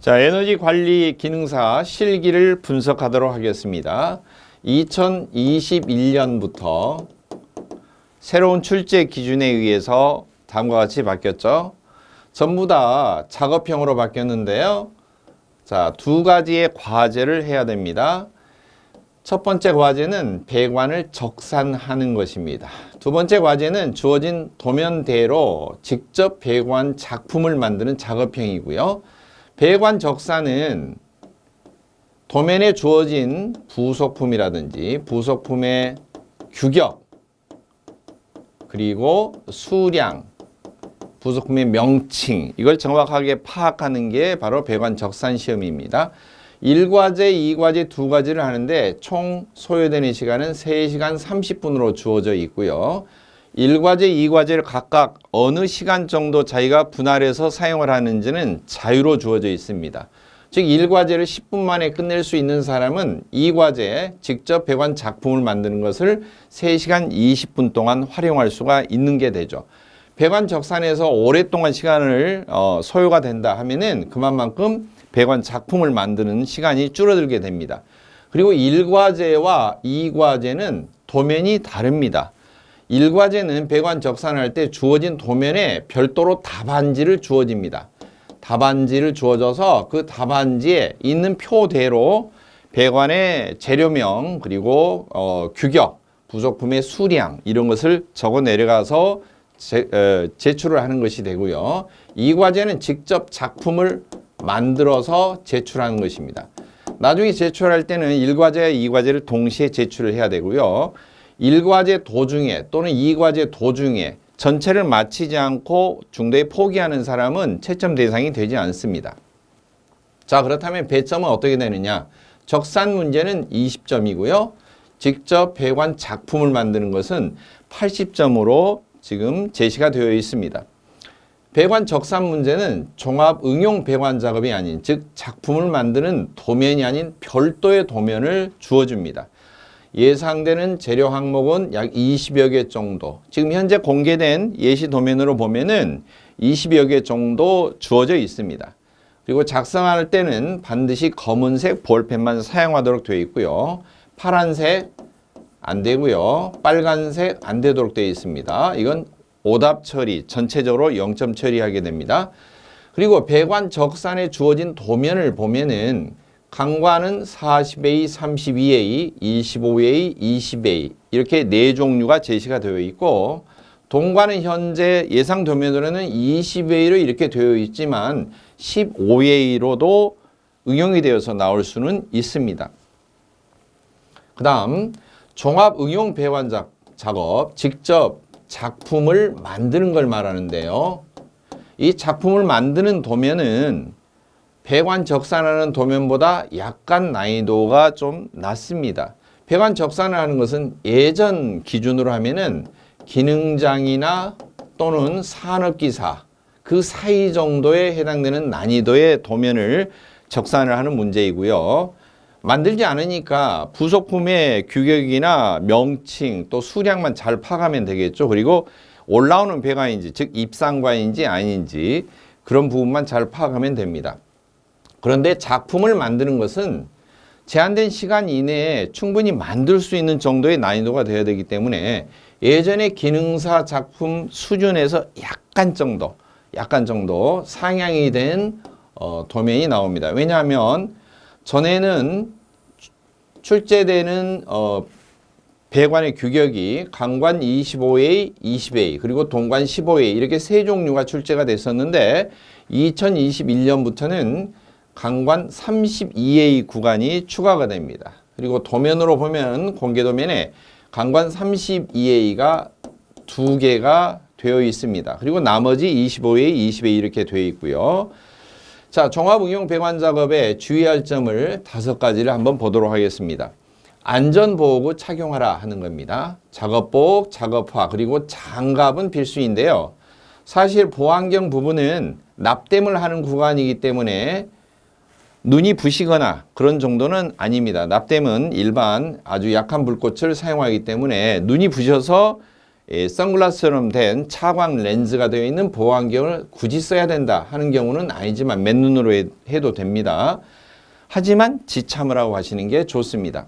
자, 에너지 관리 기능사 실기를 분석하도록 하겠습니다. 2021년부터 새로운 출제 기준에 의해서 다음과 같이 바뀌었죠. 전부 다 작업형으로 바뀌었는데요. 자, 두 가지의 과제를 해야 됩니다. 첫 번째 과제는 배관을 적산하는 것입니다. 두 번째 과제는 주어진 도면대로 직접 배관 작품을 만드는 작업형이고요. 배관 적산은 도면에 주어진 부속품이라든지 부속품의 규격, 그리고 수량, 부속품의 명칭, 이걸 정확하게 파악하는 게 바로 배관 적산 시험입니다. 1과제, 2과제 두 가지를 하는데 총 소요되는 시간은 3시간 30분으로 주어져 있고요. 1과제, 2과제를 각각 어느 시간 정도 자기가 분할해서 사용을 하는지는 자유로 주어져 있습니다. 즉 1과제를 10분 만에 끝낼 수 있는 사람은 2과제 직접 배관 작품을 만드는 것을 3시간 20분 동안 활용할 수가 있는 게 되죠. 배관 적산에서 오랫동안 시간을 소요가 된다 하면은 그만큼 배관 작품을 만드는 시간이 줄어들게 됩니다. 그리고 1과제와 2과제는 도면이 다릅니다. 1과제는 배관 적산할 때 주어진 도면에 별도로 답안지를 주어집니다. 답안지를 주어져서 그 답안지에 있는 표대로 배관의 재료명 그리고 규격, 부속품의 수량 이런 것을 적어 내려가서 제출을 하는 것이 되고요. 2과제는 직접 작품을 만들어서 제출하는 것입니다. 나중에 제출할 때는 1과제와 2과제를 동시에 제출을 해야 되고요. 1과제 도중에 또는 2과제 도중에 전체를 마치지 않고 중도에 포기하는 사람은 채점 대상이 되지 않습니다. 자, 그렇다면 배점은 어떻게 되느냐? 적산 문제는 20점이고요. 직접 배관 작품을 만드는 것은 80점으로 지금 제시가 되어 있습니다. 배관 적산 문제는 종합 응용 배관 작업이 아닌, 즉 작품을 만드는 도면이 아닌 별도의 도면을 주어줍니다. 예상되는 재료 항목은 약 20여 개 정도. 지금 현재 공개된 예시 도면으로 보면은 20여 개 정도 주어져 있습니다. 그리고 작성할 때는 반드시 검은색 볼펜만 사용하도록 되어 있고요. 파란색 안 되고요. 빨간색 안 되도록 되어 있습니다. 이건 오답 처리, 전체적으로 0점 처리하게 됩니다. 그리고 배관 적산에 주어진 도면을 보면은 강관은 40A, 32A, 25A, 20A 이렇게 네 종류가 제시가 되어 있고, 동관은 현재 예상 도면으로는 20A로 이렇게 되어 있지만 15A로도 응용이 되어서 나올 수는 있습니다. 그 다음 종합 응용 배관 작업, 직접 작품을 만드는 걸 말하는데요. 이 작품을 만드는 도면은 배관 적산하는 도면보다 약간 난이도가 좀 낮습니다. 배관 적산을 하는 것은 예전 기준으로 하면은 기능장이나 또는 산업기사 그 사이 정도에 해당되는 난이도의 도면을 적산을 하는 문제이고요. 만들지 않으니까 부속품의 규격이나 명칭 또 수량만 잘 파악하면 되겠죠. 그리고 올라오는 배관인지 즉 입상관인지 아닌지 그런 부분만 잘 파악하면 됩니다. 그런데 작품을 만드는 것은 제한된 시간 이내에 충분히 만들 수 있는 정도의 난이도가 되어야 되기 때문에 예전의 기능사 작품 수준에서 약간 정도 상향이 된 도면이 나옵니다. 왜냐하면 전에는 출제되는 배관의 규격이 강관 25A, 20A 그리고 동관 15A 이렇게 세 종류가 출제가 됐었는데 2021년부터는 강관 32A 구간이 추가가 됩니다. 그리고 도면으로 보면 공개 도면에 강관 32A가 2개가 되어 있습니다. 그리고 나머지 25A, 20A 이렇게 되어 있고요. 자, 종합 응용 배관 작업에 주의할 점을 5가지를 한번 보도록 하겠습니다. 안전보호구 착용하라 하는 겁니다. 작업복, 작업화, 그리고 장갑은 필수인데요. 사실 보안경 부분은 납땜을 하는 구간이기 때문에 눈이 부시거나 그런 정도는 아닙니다. 납땜은 일반 아주 약한 불꽃을 사용하기 때문에 눈이 부셔서 선글라스처럼 된 차광 렌즈가 되어 있는 보호안경을 굳이 써야 된다 하는 경우는 아니지만 맨눈으로 해도 됩니다. 하지만 지참을 하고 하시는 게 좋습니다.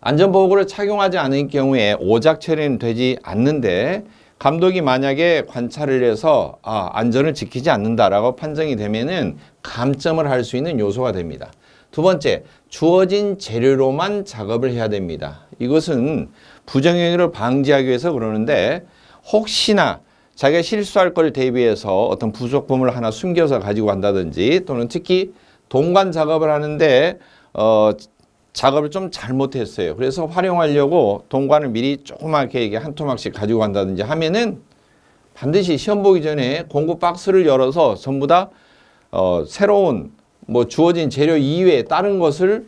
안전보호구를 착용하지 않을 경우에 오작 처리는 되지 않는데 감독이 만약에 관찰을 해서 안전을 지키지 않는다라고 판정이 되면은 감점을 할 수 있는 요소가 됩니다. 두 번째, 주어진 재료로만 작업을 해야 됩니다. 이것은 부정행위를 방지하기 위해서 그러는데 혹시나 자기가 실수할 걸 대비해서 어떤 부속품을 하나 숨겨서 가지고 간다든지 또는 특히 동관 작업을 하는데 작업을 좀 잘못했어요. 그래서 활용하려고 동관을 미리 조그맣게 이게 한 토막씩 가지고 간다든지 하면은 반드시 시험 보기 전에 공구 박스를 열어서 전부 다 새로운 주어진 재료 이외에 다른 것을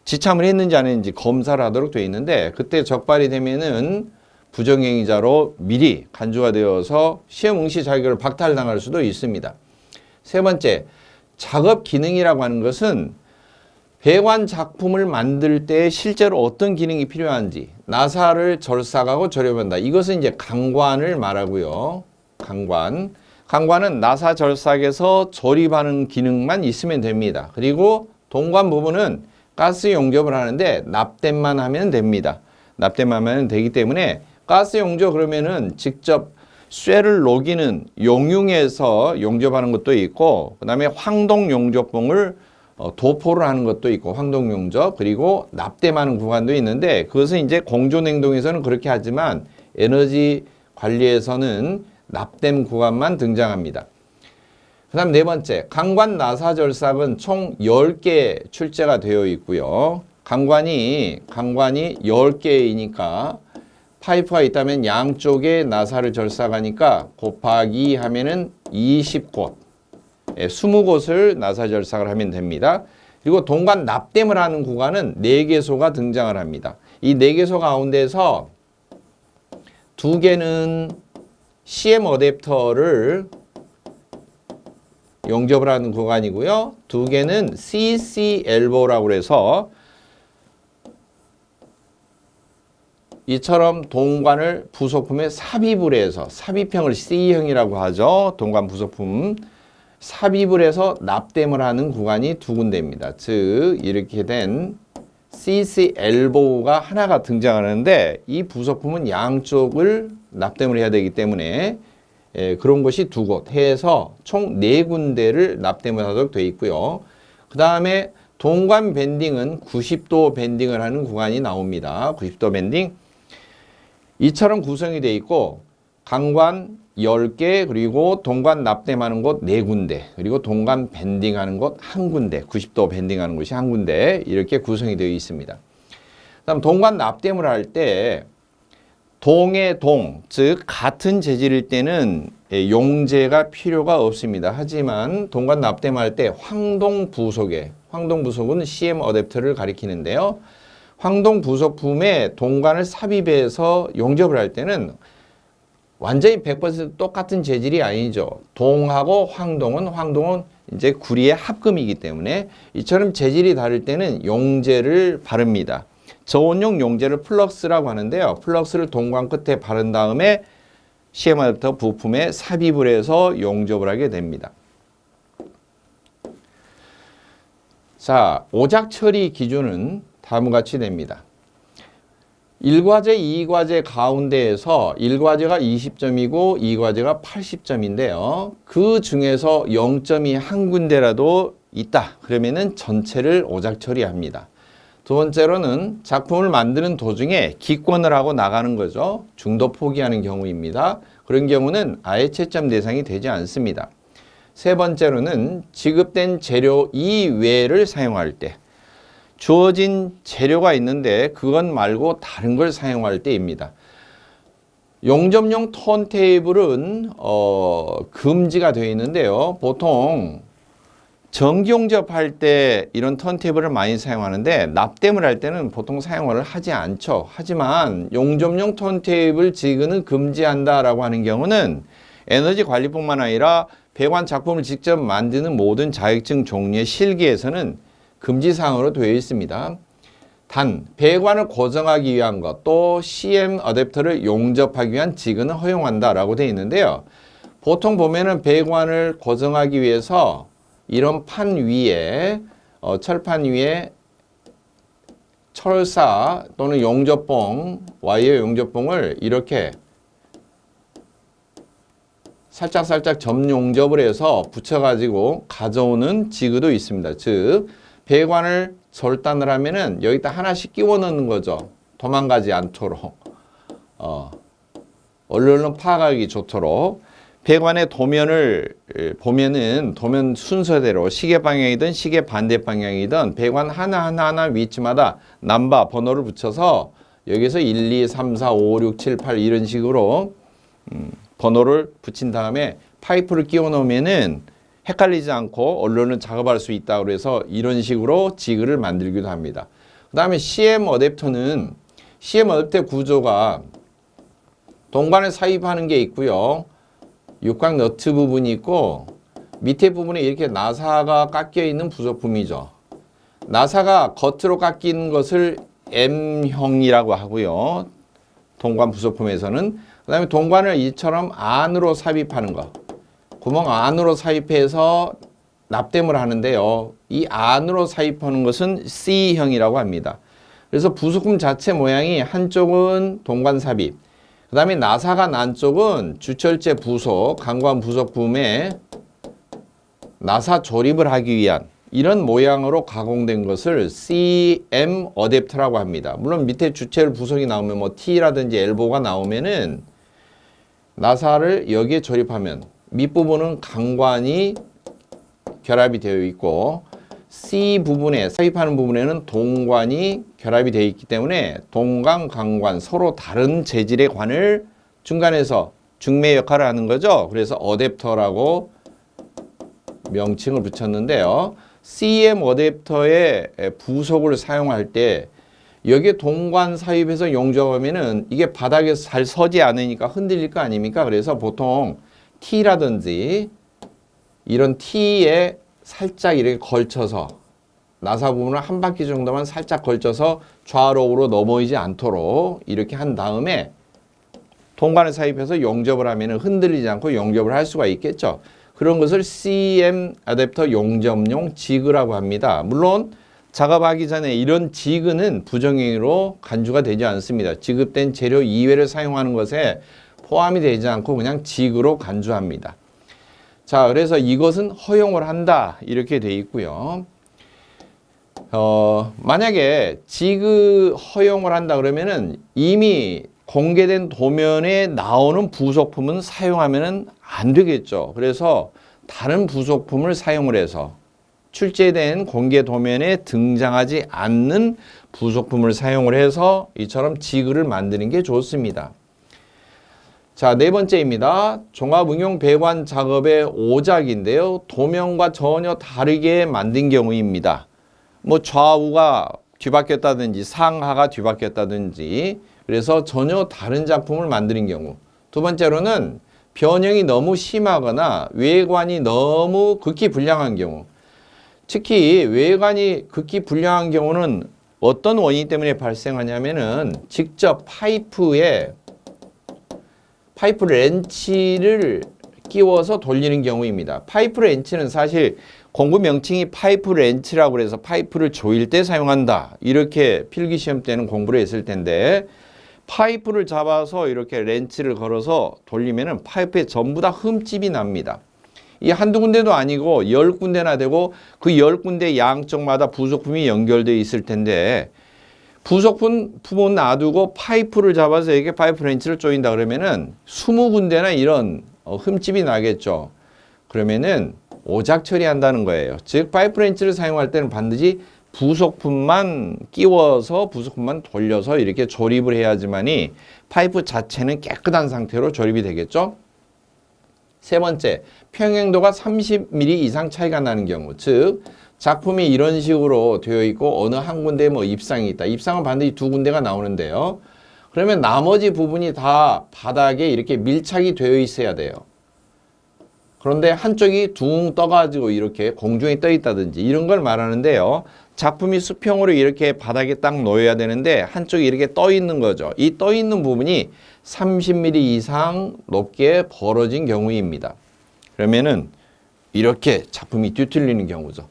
지참을 했는지 안 했는지 검사를 하도록 되어 있는데 그때 적발이 되면은 부정행위자로 미리 간주가 되어서 시험 응시 자격을 박탈당할 수도 있습니다. 세 번째, 작업 기능이라고 하는 것은 배관 작품을 만들 때 실제로 어떤 기능이 필요한지 나사를 절삭하고 조립한다. 이것은 이제 강관을 말하고요. 강관은 나사 절삭에서 조립하는 기능만 있으면 됩니다. 그리고 동관 부분은 가스 용접을 하는데 납땜만 하면 됩니다. 납땜만 하면 되기 때문에 가스 용접 그러면은 직접 쇠를 녹이는 용융에서 용접하는 것도 있고 그다음에 황동 용접봉을 도포를 하는 것도 있고 황동 용접 그리고 납땜하는 구간도 있는데 그것은 이제 공존 행동에서는 그렇게 하지만 에너지 관리에서는 납땜 구간만 등장합니다. 그 다음 네 번째, 강관 나사 절삭은 총 10개 출제가 되어 있고요. 강관이 10개이니까 파이프가 있다면 양쪽에 나사를 절삭하니까 곱하기 하면은 20곳, 20곳을 나사 절삭을 하면 됩니다. 그리고 동관 납땜을 하는 구간은 4개소가 등장을 합니다. 이 4개소 가운데서 2개는 CM 어댑터를 용접을 하는 구간이고요. 2개는 CC 엘보라고 해서 이처럼 동관을 부속품에 삽입을 해서 삽입형을 C형이라고 하죠. 동관 부속품 삽입을 해서 납땜을 하는 구간이 2군데입니다. 즉 이렇게 된 CC 엘보가 하나가 등장하는데 이 부속품은 양쪽을 납땜을 해야 되기 때문에 그런 곳이 2곳 해서 총 4군데를 납땜을 하도록 되어 있고요. 그 다음에 동관 밴딩은 90도 밴딩을 하는 구간이 나옵니다. 90도 밴딩. 이처럼 구성이 되어 있고 강관 10개 그리고 동관 납땜하는 곳 4군데 그리고 동관 밴딩하는 곳 1군데 90도 밴딩하는 곳이 1군데 이렇게 구성이 되어 있습니다. 그다음 동관 납땜을 할 때 동의 동, 즉 같은 재질일 때는 용제가 필요가 없습니다. 하지만 동관 납땜할 때 황동 부속은 CM 어댑터를 가리키는데요. 황동 부속품에 동관을 삽입해서 용접을 할 때는 완전히 100% 똑같은 재질이 아니죠. 동하고 황동은 이제 구리의 합금이기 때문에 이처럼 재질이 다를 때는 용제를 바릅니다. 저온용 용제를 플럭스라고 하는데요. 플럭스를 동관 끝에 바른 다음에 CM 어댑터 부품에 삽입을 해서 용접을 하게 됩니다. 자, 오작 처리 기준은 다음과 같이 됩니다. 1과제, 2과제 가운데에서 1과제가 20점이고 2과제가 80점인데요. 그 중에서 0점이 한 군데라도 있다. 그러면은 전체를 오작 처리합니다. 두 번째로는 작품을 만드는 도중에 기권을 하고 나가는 거죠. 중도 포기하는 경우입니다. 그런 경우는 아예 채점 대상이 되지 않습니다. 세 번째로는 지급된 재료 이외를 사용할 때 주어진 재료가 있는데 그것 말고 다른 걸 사용할 때입니다. 용접용 턴테이블은 금지가 되어 있는데요. 보통 전기용접할 때 이런 턴테이블을 많이 사용하는데 납땜을 할 때는 보통 사용을 하지 않죠. 하지만 용접용 턴테이블 지급은 금지한다라고 하는 경우는 에너지 관리뿐만 아니라 배관 작품을 직접 만드는 모든 자격증 종류의 실기에서는 금지사항으로 되어 있습니다. 단, 배관을 고정하기 위한 것, 또 CM 어댑터를 용접하기 위한 지그는 허용한다라고 되어 있는데요. 보통 보면은 배관을 고정하기 위해서 이런 판 위에, 철판 위에 철사 또는 용접봉, 와이어 용접봉을 이렇게 살짝살짝 점용접을 해서 붙여가지고 가져오는 지그도 있습니다. 즉, 배관을 절단을 하면은 여기다 하나씩 끼워 넣는 거죠. 도망가지 않도록. 얼른 파악하기 좋도록. 배관의 도면을 보면은 도면 순서대로 시계 방향이든 시계 반대 방향이든 배관 하나하나 위치마다 넘버 번호를 붙여서 여기서 1, 2, 3, 4, 5, 6, 7, 8 이런 식으로 번호를 붙인 다음에 파이프를 끼워 놓으면은 헷갈리지 않고 언론을 작업할 수 있다 그래서 이런 식으로 지그를 만들기도 합니다. 그 다음에 CM 어댑터는 CM 어댑터 구조가 동관에 삽입하는 게 있고요. 육각 너트 부분이 있고 밑에 부분에 이렇게 나사가 깎여 있는 부속품이죠. 나사가 겉으로 깎인 것을 M형이라고 하고요. 동관 부속품에서는. 그 다음에 동관을 이처럼 안으로 삽입하는 거. 구멍 안으로 삽입해서 납땜을 하는데요. 이 안으로 삽입하는 것은 C형이라고 합니다. 그래서 부속품 자체 모양이 한쪽은 동관 삽입, 그 다음에 나사가 난 쪽은 주철제 부속, 강관 부속품에 나사 조립을 하기 위한 이런 모양으로 가공된 것을 CM 어댑터라고 합니다. 물론 밑에 주철 부속이 나오면 뭐 T라든지 엘보가 나오면은 나사를 여기에 조립하면 밑부분은 강관이 결합이 되어 있고 C 부분에 삽입하는 부분에는 동관이 결합이 되어 있기 때문에 동관, 강관 서로 다른 재질의 관을 중간에서 중매 역할을 하는 거죠. 그래서 어댑터라고 명칭을 붙였는데요. CM 어댑터의 부속을 사용할 때 여기에 동관 삽입해서 용접하면은 이게 바닥에서 잘 서지 않으니까 흔들릴 거 아닙니까? 그래서 보통 T라든지 이런 T에 살짝 이렇게 걸쳐서 나사 부분을 한 바퀴 정도만 살짝 걸쳐서 좌우로 넘어지지 않도록 이렇게 한 다음에 동관을 삽입해서 용접을 하면 흔들리지 않고 용접을 할 수가 있겠죠. 그런 것을 CM 어댑터 용접용 지그라고 합니다. 물론 작업하기 전에 이런 지그는 부정행위로 간주가 되지 않습니다. 지급된 재료 이외를 사용하는 것에 포함이 되지 않고 그냥 지그로 간주합니다. 자, 그래서 이것은 허용을 한다 이렇게 돼 있고요. 만약에 지그 허용을 한다 그러면은 이미 공개된 도면에 나오는 부속품은 사용하면은 안 되겠죠. 그래서 다른 부속품을 사용을 해서 출제된 공개 도면에 등장하지 않는 부속품을 사용을 해서 이처럼 지그를 만드는 게 좋습니다. 자, 네 번째입니다. 종합응용 배관 작업의 오작인데요. 도면과 전혀 다르게 만든 경우입니다. 뭐 좌우가 뒤바뀌었다든지 상하가 뒤바뀌었다든지 그래서 전혀 다른 작품을 만드는 경우. 두 번째로는 변형이 너무 심하거나 외관이 너무 극히 불량한 경우. 특히 외관이 극히 불량한 경우는 어떤 원인 때문에 발생하냐면은 직접 파이프 렌치를 끼워서 돌리는 경우입니다. 파이프 렌치는 사실 공부 명칭이 파이프 렌치라고 해서 파이프를 조일 때 사용한다. 이렇게 필기시험 때는 공부를 했을 텐데 파이프를 잡아서 이렇게 렌치를 걸어서 돌리면은 파이프에 전부 다 흠집이 납니다. 이 한두 군데도 아니고 10군데나 되고 그 10군데 양쪽마다 부속품이 연결되어 있을 텐데 부속품 부분 놔두고 파이프를 잡아서 이렇게 파이프 렌치를 조인다 그러면은 20군데나 이런 흠집이 나겠죠. 그러면은 오작 처리한다는 거예요. 즉 파이프 렌치를 사용할 때는 반드시 부속품만 끼워서 부속품만 돌려서 이렇게 조립을 해야지만이 파이프 자체는 깨끗한 상태로 조립이 되겠죠. 세 번째, 평행도가 30mm 이상 차이가 나는 경우, 즉 작품이 이런 식으로 되어 있고 어느 한 군데에 뭐 입상이 있다. 입상은 반드시 두 군데가 나오는데요. 그러면 나머지 부분이 다 바닥에 이렇게 밀착이 되어 있어야 돼요. 그런데 한쪽이 둥 떠가지고 이렇게 공중에 떠 있다든지 이런 걸 말하는데요. 작품이 수평으로 이렇게 바닥에 딱 놓여야 되는데 한쪽이 이렇게 떠 있는 거죠. 이 떠 있는 부분이 30mm 이상 높게 벌어진 경우입니다. 그러면은 이렇게 작품이 뒤틀리는 경우죠.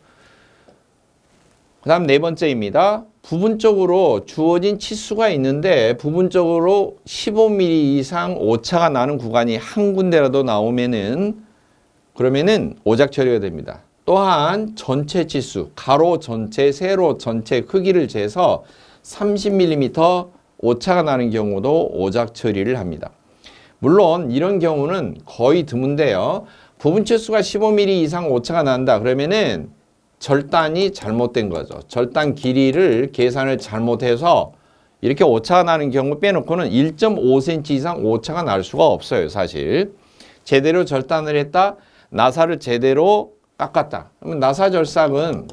그 다음 네 번째입니다. 부분적으로 주어진 치수가 있는데 부분적으로 15mm 이상 오차가 나는 구간이 한 군데라도 나오면은 그러면은 오작 처리가 됩니다. 또한 전체 치수, 가로 전체, 세로 전체 크기를 재서 30mm 오차가 나는 경우도 오작 처리를 합니다. 물론 이런 경우는 거의 드문데요. 부분 치수가 15mm 이상 오차가 난다 그러면은 절단이 잘못된 거죠. 절단 길이를 계산을 잘못해서 이렇게 오차가 나는 경우 빼놓고는 1.5cm 이상 오차가 날 수가 없어요. 사실 제대로 절단을 했다, 나사를 제대로 깎았다. 그러면 나사 절삭은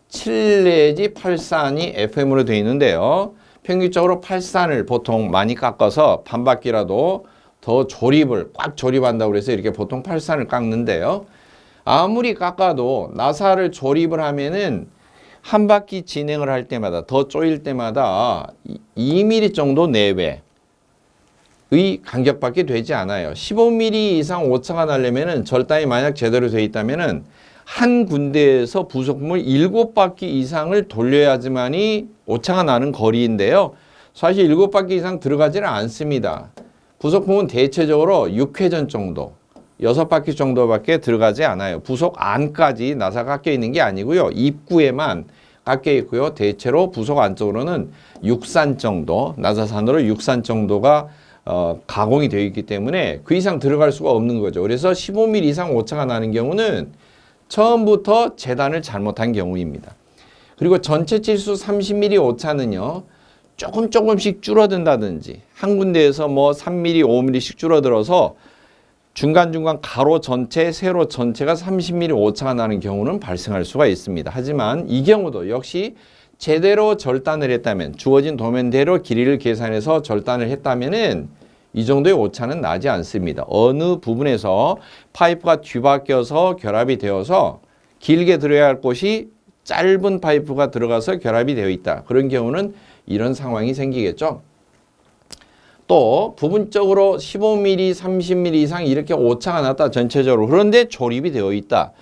7 내지 8산이 FM으로 되어 있는데요. 평균적으로 8산을 보통 많이 깎아서 반 바퀴라도 더 조립을 꽉 조립한다고 해서 이렇게 보통 8산을 깎는데요. 아무리 깎아도 나사를 조립을 하면은 한 바퀴 진행을 할 때마다 더 조일 때마다 2mm 정도 내외의 간격밖에 되지 않아요. 15mm 이상 오차가 나려면은 절단이 만약 제대로 되어 있다면은 한 군데에서 부속품을 7바퀴 이상을 돌려야지만이 오차가 나는 거리인데요. 사실 7바퀴 이상 들어가지는 않습니다. 부속품은 대체적으로 6회전 정도, 6바퀴 정도밖에 들어가지 않아요. 부속 안까지 나사가 깎여 있는 게 아니고요. 입구에만 깎여 있고요. 대체로 부속 안쪽으로는 6산 정도, 나사산으로 6산 정도가 가공이 되어 있기 때문에 그 이상 들어갈 수가 없는 거죠. 그래서 15mm 이상 오차가 나는 경우는 처음부터 재단을 잘못한 경우입니다. 그리고 전체 치수 30mm 오차는요. 조금씩 줄어든다든지 한 군데에서 뭐 3mm, 5mm씩 줄어들어서 중간중간 가로 전체, 세로 전체가 30mm 오차가 나는 경우는 발생할 수가 있습니다. 하지만 이 경우도 역시 제대로 절단을 했다면, 주어진 도면대로 길이를 계산해서 절단을 했다면은 이 정도의 오차는 나지 않습니다. 어느 부분에서 파이프가 뒤바뀌어서 결합이 되어서 길게 들어야 할 곳이 짧은 파이프가 들어가서 결합이 되어 있다. 그런 경우는 이런 상황이 생기겠죠. 또 부분적으로 15mm, 30mm 이상 이렇게 오차가 났다 전체적으로. 그런데 조립이 되어 있다.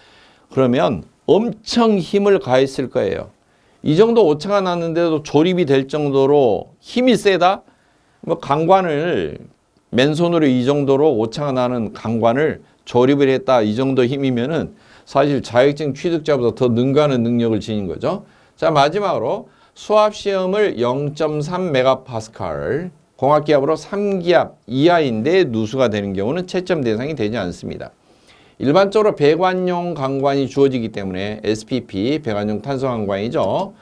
그러면 엄청 힘을 가했을 거예요. 이 정도 오차가 났는데도 조립이 될 정도로 힘이 세다? 뭐 강관을 맨손으로 이 정도로 오차가 나는 강관을 조립을 했다. 이 정도 힘이면은 사실 자격증 취득자보다 더 능가하는 능력을 지닌 거죠. 자, 마지막으로 수압시험을 0.3 MPa 공합기압으로 3기압 이하인데 누수가 되는 경우는 채점 대상이 되지 않습니다. 일반적으로 배관용 강관이 주어지기 때문에 SPP, 배관용 탄소강관이죠.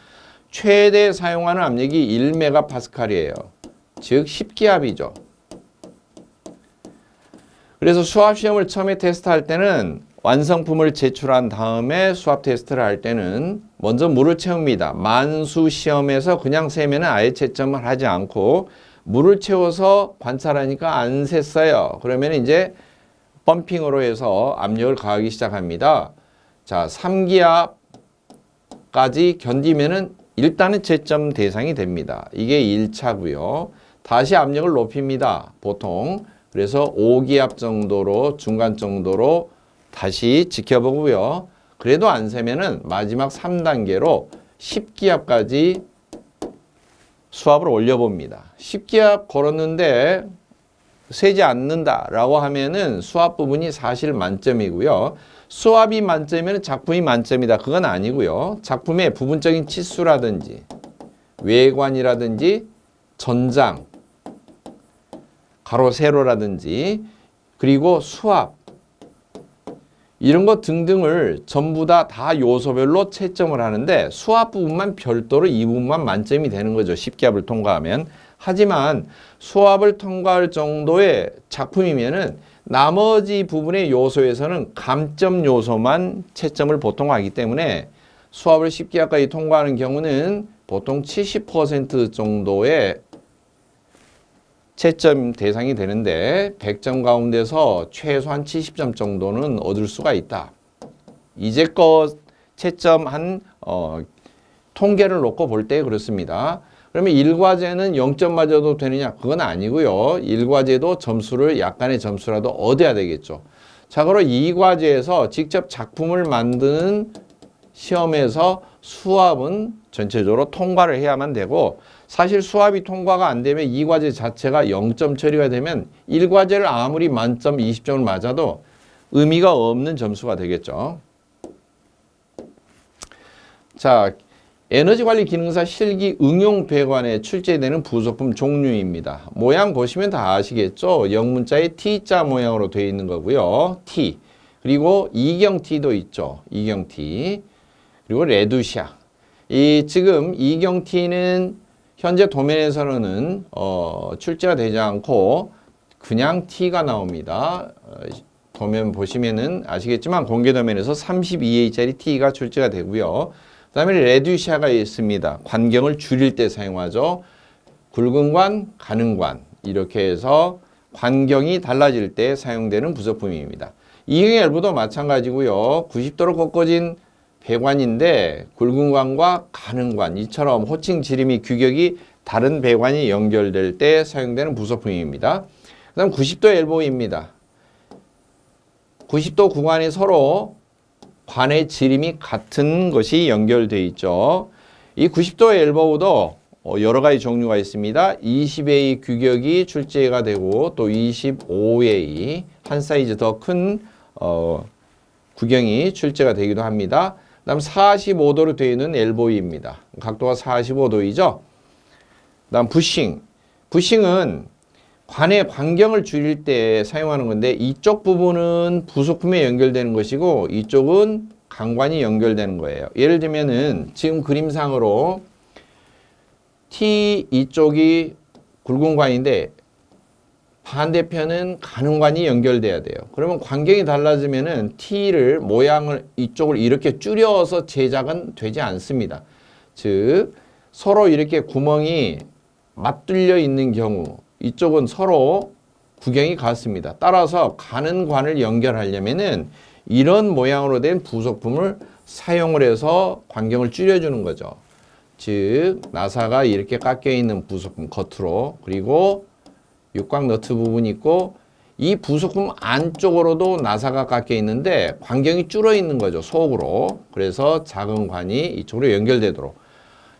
최대 사용하는 압력이 1MPa이에요. 즉 10기압이죠. 그래서 수압시험을 처음에 테스트할 때는 완성품을 제출한 다음에 수압 테스트를 할 때는 먼저 물을 채웁니다. 만수 시험에서 그냥 세면 아예 채점을 하지 않고 물을 채워서 관찰하니까 안 샜어요. 그러면 이제 펌핑으로 해서 압력을 가하기 시작합니다. 자, 3기압까지 견디면은 일단은 채점 대상이 됩니다. 이게 1차고요. 다시 압력을 높입니다. 보통. 그래서 5기압 정도로, 중간 정도로 다시 지켜보고요. 그래도 안 세면은 마지막 3단계로 10기압까지 수압을 올려봅니다. 10기압 걸었는데 세지 않는다라고 하면은 수압 부분이 사실 만점이고요. 수압이 만점이면 작품이 만점이다. 그건 아니고요. 작품의 부분적인 치수라든지 외관이라든지 전장, 가로 세로라든지 그리고 수압 이런 것 등등을 전부 다 요소별로 채점을 하는데 수압 부분만 별도로 이 부분만 만점이 되는 거죠. 10기압을 통과하면. 하지만 수압을 통과할 정도의 작품이면은 나머지 부분의 요소에서는 감점 요소만 채점을 보통 하기 때문에 수압을 10기압까지 통과하는 경우는 보통 70% 정도의 채점 대상이 되는데 100점 가운데서 최소한 70점 정도는 얻을 수가 있다. 이제껏 채점한 통계를 놓고 볼 때 그렇습니다. 그러면 일과제는 0점 맞아도 되느냐? 그건 아니고요. 일과제도 점수를 약간의 점수라도 얻어야 되겠죠. 자, 그럼 이과제에서 직접 작품을 만드는 시험에서 수합은 전체적으로 통과를 해야만 되고, 사실 수합이 통과가 안 되면 이과제 자체가 0점 처리가 되면 일과제를 아무리 만점 20점을 맞아도 의미가 없는 점수가 되겠죠. 자, 에너지관리 기능사 실기 응용 배관에 출제되는 부속품 종류입니다. 모양 보시면 다 아시겠죠? 영문자에 T자 모양으로 되어 있는 거고요. T. 그리고 이경T도 있죠. 이경T. 그리고 레두샤. 지금 이경T는 현재 도면에서는 출제가 되지 않고 그냥 T가 나옵니다. 도면 보시면은 아시겠지만 공개 도면에서 32A짜리 T가 출제가 되고요. 그 다음에 레듀샤가 있습니다. 관경을 줄일 때 사용하죠. 굵은 관, 가는 관 이렇게 해서 관경이 달라질 때 사용되는 부속품입니다. 이경의 엘보도 마찬가지고요. 90도로 꺾어진 배관인데 굵은 관과 가는 관 이처럼 호칭, 지름이, 규격이 다른 배관이 연결될 때 사용되는 부속품입니다. 그 다음 90도 엘보입니다. 90도 구간이 서로 관의 지름이 같은 것이 연결되어 있죠. 이 90도 엘보우도 여러 가지 종류가 있습니다. 20A 규격이 출제가 되고 또 25A 한 사이즈 더 큰 구경이 출제가 되기도 합니다. 그 다음 45도로 되어 있는 엘보이입니다. 각도가 45도이죠. 그 다음 부싱. 부싱은 관의 반경을 줄일 때 사용하는 건데 이쪽 부분은 부속품에 연결되는 것이고 이쪽은 강관이 연결되는 거예요. 예를 들면은 지금 그림상으로 T 이쪽이 굵은 관인데 반대편은 가는 관이 연결돼야 돼요. 그러면 관경이 달라지면은 T를 모양을 이쪽을 이렇게 줄여서 제작은 되지 않습니다. 즉 서로 이렇게 구멍이 맞뚫려 있는 경우 이쪽은 서로 구경이 같습니다. 따라서 가는 관을 연결하려면은 이런 모양으로 된 부속품을 사용을 해서 관경을 줄여주는 거죠. 즉 나사가 이렇게 깎여 있는 부속품 겉으로, 그리고 육각 너트 부분이 있고 이 부속품 안쪽으로도 나사가 깎여 있는데 관경이 줄어 있는 거죠. 속으로. 그래서 작은 관이 이쪽으로 연결되도록.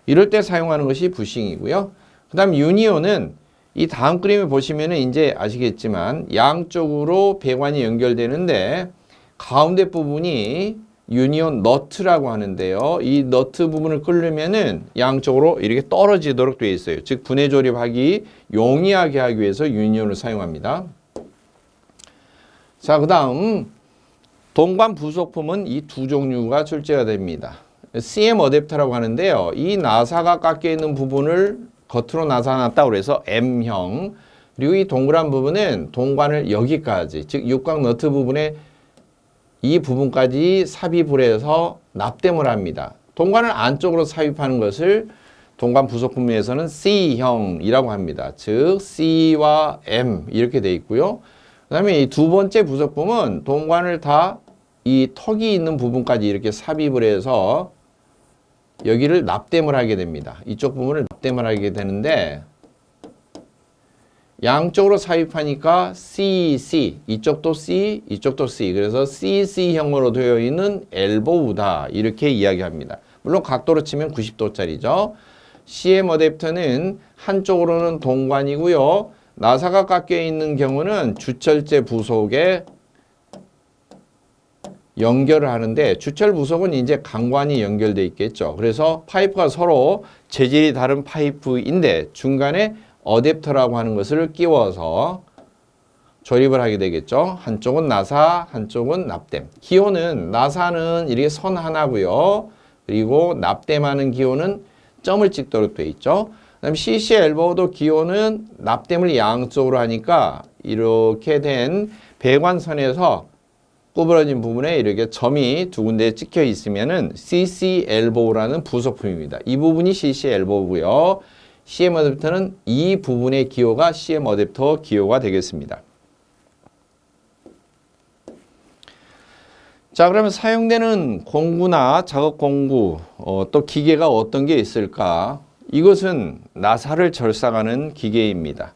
이럴 때 사용하는 것이 부싱이고요. 그 다음 유니온은 이 다음 그림을 보시면은 이제 아시겠지만 양쪽으로 배관이 연결되는데 가운데 부분이 유니온 너트라고 하는데요. 이 너트 부분을 끌려면은 양쪽으로 이렇게 떨어지도록 되어 있어요. 즉 분해 조립하기 용이하게 하기 위해서 유니온을 사용합니다. 자, 그다음 동관 부속품은 이 두 종류가 출제가 됩니다. CM 어댑터라고 하는데요. 이 나사가 깎여 있는 부분을 겉으로 나타났다고 해서 M형, 그리고 이 동그란 부분은 동관을 여기까지, 즉 육각 너트 부분에 이 부분까지 삽입을 해서 납땜을 합니다. 동관을 안쪽으로 삽입하는 것을 동관 부속품에서는 C형이라고 합니다. 즉 C와 M 이렇게 돼 있고요. 그 다음에 이 두 번째 부속품은 동관을 다 이 턱이 있는 부분까지 이렇게 삽입을 해서 여기를 납땜을 하게 됩니다. 이쪽 부분을 납땜을 하게 되는데 양쪽으로 삽입하니까 CC, 이쪽도 C, 이쪽도 C. 그래서 CC형으로 되어 있는 엘보우다. 이렇게 이야기합니다. 물론 각도로 치면 90도짜리죠. CM 어댑터는 한쪽으로는 동관이고요. 나사가 깎여 있는 경우는 주철제 부속에 연결을 하는데 주철 부속은 이제 강관이 연결되어 있겠죠. 그래서 파이프가 서로 재질이 다른 파이프인데 중간에 어댑터라고 하는 것을 끼워서 조립을 하게 되겠죠. 한쪽은 나사, 한쪽은 납땜. 기호는 나사는 이렇게 선 하나고요. 그리고 납땜하는 기호는 점을 찍도록 되어 있죠. 그다음에 CC 엘보우도 기호는 납땜을 양쪽으로 하니까 이렇게 된 배관선에서 구부러진 부분에 이렇게 점이 두 군데 찍혀 있으면은 CC 엘보우라는 부속품입니다. 이 부분이 CC 엘보우고요. CM 어댑터는 이 부분의 기호가 CM 어댑터 기호가 되겠습니다. 자, 그러면 사용되는 공구나 작업 공구, 또 기계가 어떤 게 있을까? 이것은 나사를 절삭하는 기계입니다.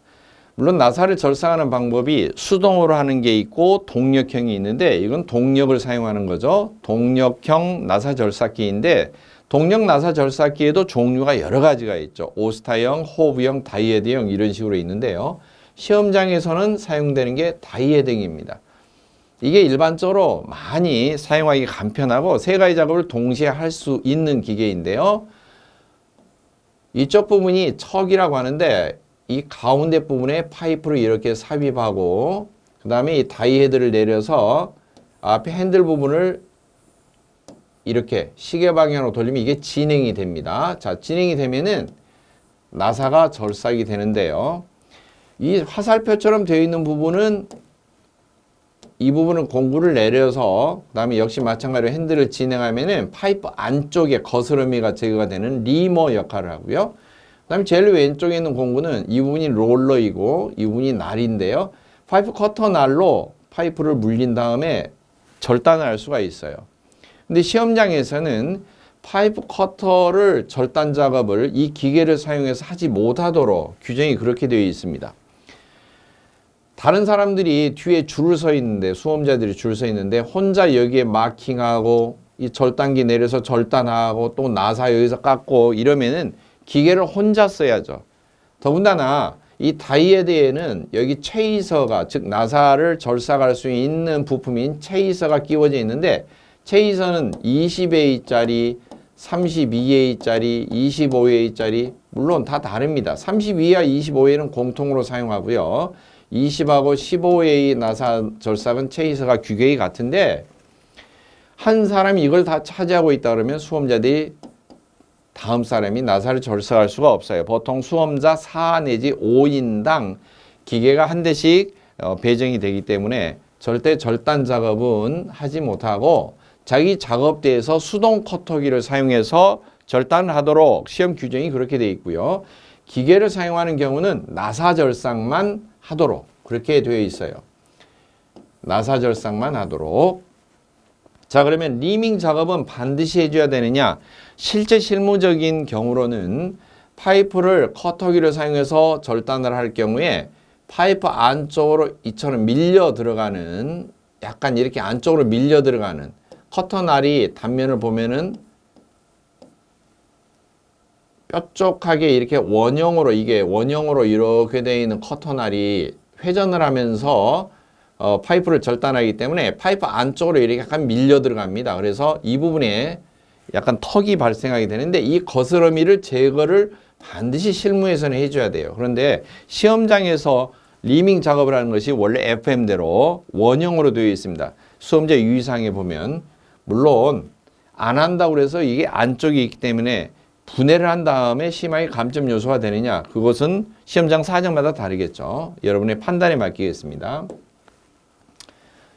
물론 나사를 절삭하는 방법이 수동으로 하는 게 있고 동력형이 있는데 이건 동력을 사용하는 거죠. 동력형 나사 절삭기인데 동력 나사 절삭기에도 종류가 여러 가지가 있죠. 오스타형, 호브형, 다이헤드형 이런 식으로 있는데요. 시험장에서는 사용되는 게 다이헤드형입니다. 이게 일반적으로 많이 사용하기 간편하고 세 가지 작업을 동시에 할 수 있는 기계인데요. 이쪽 부분이 척이라고 하는데 이 가운데 부분에 파이프를 이렇게 삽입하고 그 다음에 이 다이헤드를 내려서 앞에 핸들 부분을 이렇게 시계 방향으로 돌리면 이게 진행이 됩니다. 자, 진행이 되면은 나사가 절삭이 되는데요. 이 화살표처럼 되어 있는 부분은 이 부분은 공구를 내려서 그 다음에 역시 마찬가지로 핸들을 진행하면은 파이프 안쪽에 거스러미가 제거가 되는 리머 역할을 하고요. 그 다음에 제일 왼쪽에 있는 공구는 이 부분이 롤러이고 이 부분이 날인데요. 파이프 커터 날로 파이프를 물린 다음에 절단을 할 수가 있어요. 근데 시험장에서는 파이프 커터를 절단 작업을 이 기계를 사용해서 하지 못하도록 규정이 그렇게 되어 있습니다. 다른 사람들이 뒤에 줄을 서 있는데 수험자들이 줄 서 있는데 혼자 여기에 마킹하고 이 절단기 내려서 절단하고 또 나사 여기서 깎고 이러면은 기계를 혼자 써야죠. 더군다나 이 다이헤드에는 여기 체이서가 즉 나사를 절삭할 수 있는 부품인 체이서가 끼워져 있는데 체이서는 20A짜리, 32A짜리, 25A짜리 물론 다 다릅니다. 32A와 25A는 공통으로 사용하고요. 20하고 15A 나사 절삭은 체이서가 규격이 같은데 한 사람이 이걸 다 차지하고 있다 그러면 수험자들이 다음 사람이 나사를 절삭할 수가 없어요. 보통 수험자 4 내지 5인당 기계가 한 대씩 배정이 되기 때문에 절대 절단 작업은 하지 못하고 자기 작업대에서 수동 커터기를 사용해서 절단을 하도록 시험 규정이 그렇게 되어 있고요. 기계를 사용하는 경우는 나사 절삭만 하도록 그렇게 되어 있어요. 나사 절삭만 하도록. 자, 그러면 리밍 작업은 반드시 해줘야 되느냐? 실제 실무적인 경우로는 파이프를 커터기를 사용해서 절단을 할 경우에 파이프 안쪽으로 이처럼 밀려 들어가는 약간 이렇게 안쪽으로 밀려 들어가는 커터날이 단면을 보면은 뾰족하게 이렇게 원형으로 이게 원형으로 이렇게 되어 있는 커터날이 회전을 하면서 파이프를 절단하기 때문에 파이프 안쪽으로 이렇게 약간 밀려 들어갑니다. 그래서 이 부분에 약간 턱이 발생하게 되는데 이 거스러미를 제거를 반드시 실무에서는 해줘야 돼요. 그런데 시험장에서 리밍 작업을 하는 것이 원래 FM대로 원형으로 되어 있습니다. 수험자 유의사항에 보면 물론 안 한다고 해서 이게 안쪽이 있기 때문에 분해를 한 다음에 심하게 감점 요소가 되느냐 그것은 시험장 사정마다 다르겠죠. 여러분의 판단에 맡기겠습니다.